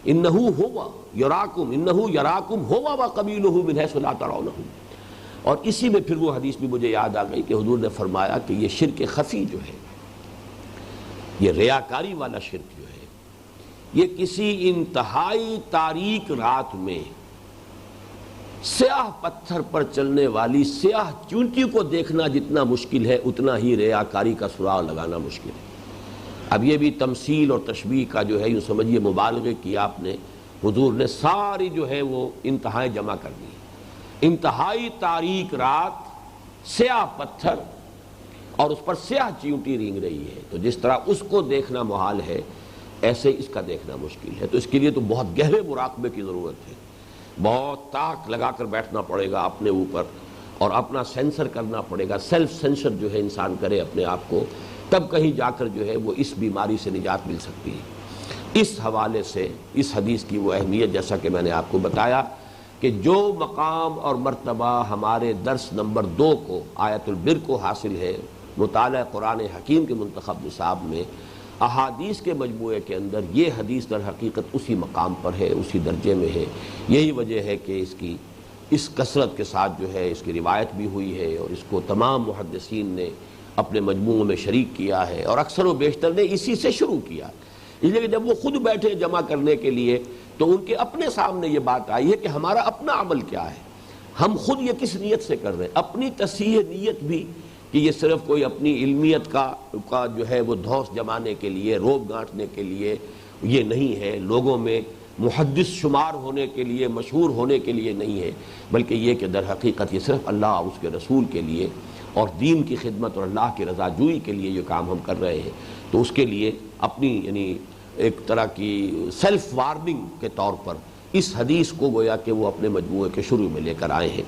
[SPEAKER 1] انہو ہوا یراکم، انہو یراکم ہوا و قبیلہ من حیث لا ترونہم۔ اور اسی میں پھر وہ حدیث بھی مجھے یاد آ گئی کہ حضور نے فرمایا کہ یہ شرک خفی جو ہے، یہ ریاکاری والا شرک جو ہے، یہ کسی انتہائی تاریک رات میں سیاہ پتھر پر چلنے والی سیاہ چونٹی کو دیکھنا جتنا مشکل ہے، اتنا ہی ریاکاری کا سراغ لگانا مشکل ہے۔ اب یہ بھی تمثیل اور تشبیہ کا جو ہے یوں سمجھیے مبالغے کیا آپ نے، حضور نے ساری جو ہے وہ انتہائیں جمع کر دی۔ انتہائی تاریک رات، سیاہ پتھر اور اس پر سیاہ چیونٹی رینگ رہی ہے، تو جس طرح اس کو دیکھنا محال ہے، ایسے اس کا دیکھنا مشکل ہے۔ تو اس کے لیے تو بہت گہرے مراقبے کی ضرورت ہے، بہت تاک لگا کر بیٹھنا پڑے گا اپنے اوپر، اور اپنا سینسر کرنا پڑے گا، سیلف سینسر جو ہے انسان کرے اپنے آپ کو، تب کہیں جا کر جو ہے وہ اس بیماری سے نجات مل سکتی ہے۔ اس حوالے سے اس حدیث کی وہ اہمیت، جیسا کہ میں نے آپ کو بتایا کہ جو مقام اور مرتبہ ہمارے درس نمبر 2 کو آیت البر کو حاصل ہے مطالعہ قرآن حکیم کے منتخب نصاب میں، احادیث کے مجموعے کے اندر یہ حدیث در حقیقت اسی مقام پر ہے، اسی درجے میں ہے۔ یہی وجہ ہے کہ اس کثرت کے ساتھ جو ہے اس کی روایت بھی ہوئی ہے، اور اس کو تمام محدثین نے اپنے مجموعوں میں شریک کیا ہے، اور اکثر و بیشتر نے اسی سے شروع کیا۔ اس لیے کہ جب وہ خود بیٹھے جمع کرنے کے لیے تو ان کے اپنے سامنے یہ بات آئی ہے کہ ہمارا اپنا عمل کیا ہے، ہم خود یہ کس نیت سے کر رہے ہیں، اپنی تصحیح نیت بھی کہ یہ صرف کوئی اپنی علمیت کا جو ہے وہ دھوس جمانے کے لیے، روب گانٹنے کے لیے یہ نہیں ہے، لوگوں میں محدث شمار ہونے کے لیے، مشہور ہونے کے لیے نہیں ہے، بلکہ یہ کہ در حقیقت یہ صرف اللہ اور اس کے رسول کے لیے اور دین کی خدمت اور اللہ کی رضا جوئی کے لیے یہ کام ہم کر رہے ہیں۔ تو اس کے لیے اپنی یعنی ایک طرح کی سیلف وارننگ کے طور پر اس حدیث کو گویا کہ وہ اپنے مجموعے کے شروع میں لے کر آئے ہیں۔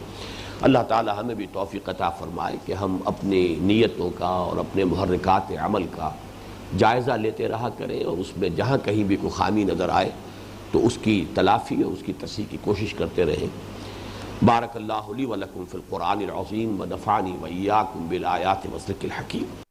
[SPEAKER 1] اللہ تعالی ہمیں بھی توفیق عطا فرمائے کہ ہم اپنی نیتوں کا اور اپنے محرکات عمل کا جائزہ لیتے رہا کریں، اور اس میں جہاں کہیں بھی کوئی خامی نظر آئے تو اس کی تلافی اور اس کی تصحیح کی کوشش کرتے رہیں۔ بارک اللہ لی و لکم فی القرآن العظیم و نفعنی و ایاکم بالآیات و ذکر الحکیم۔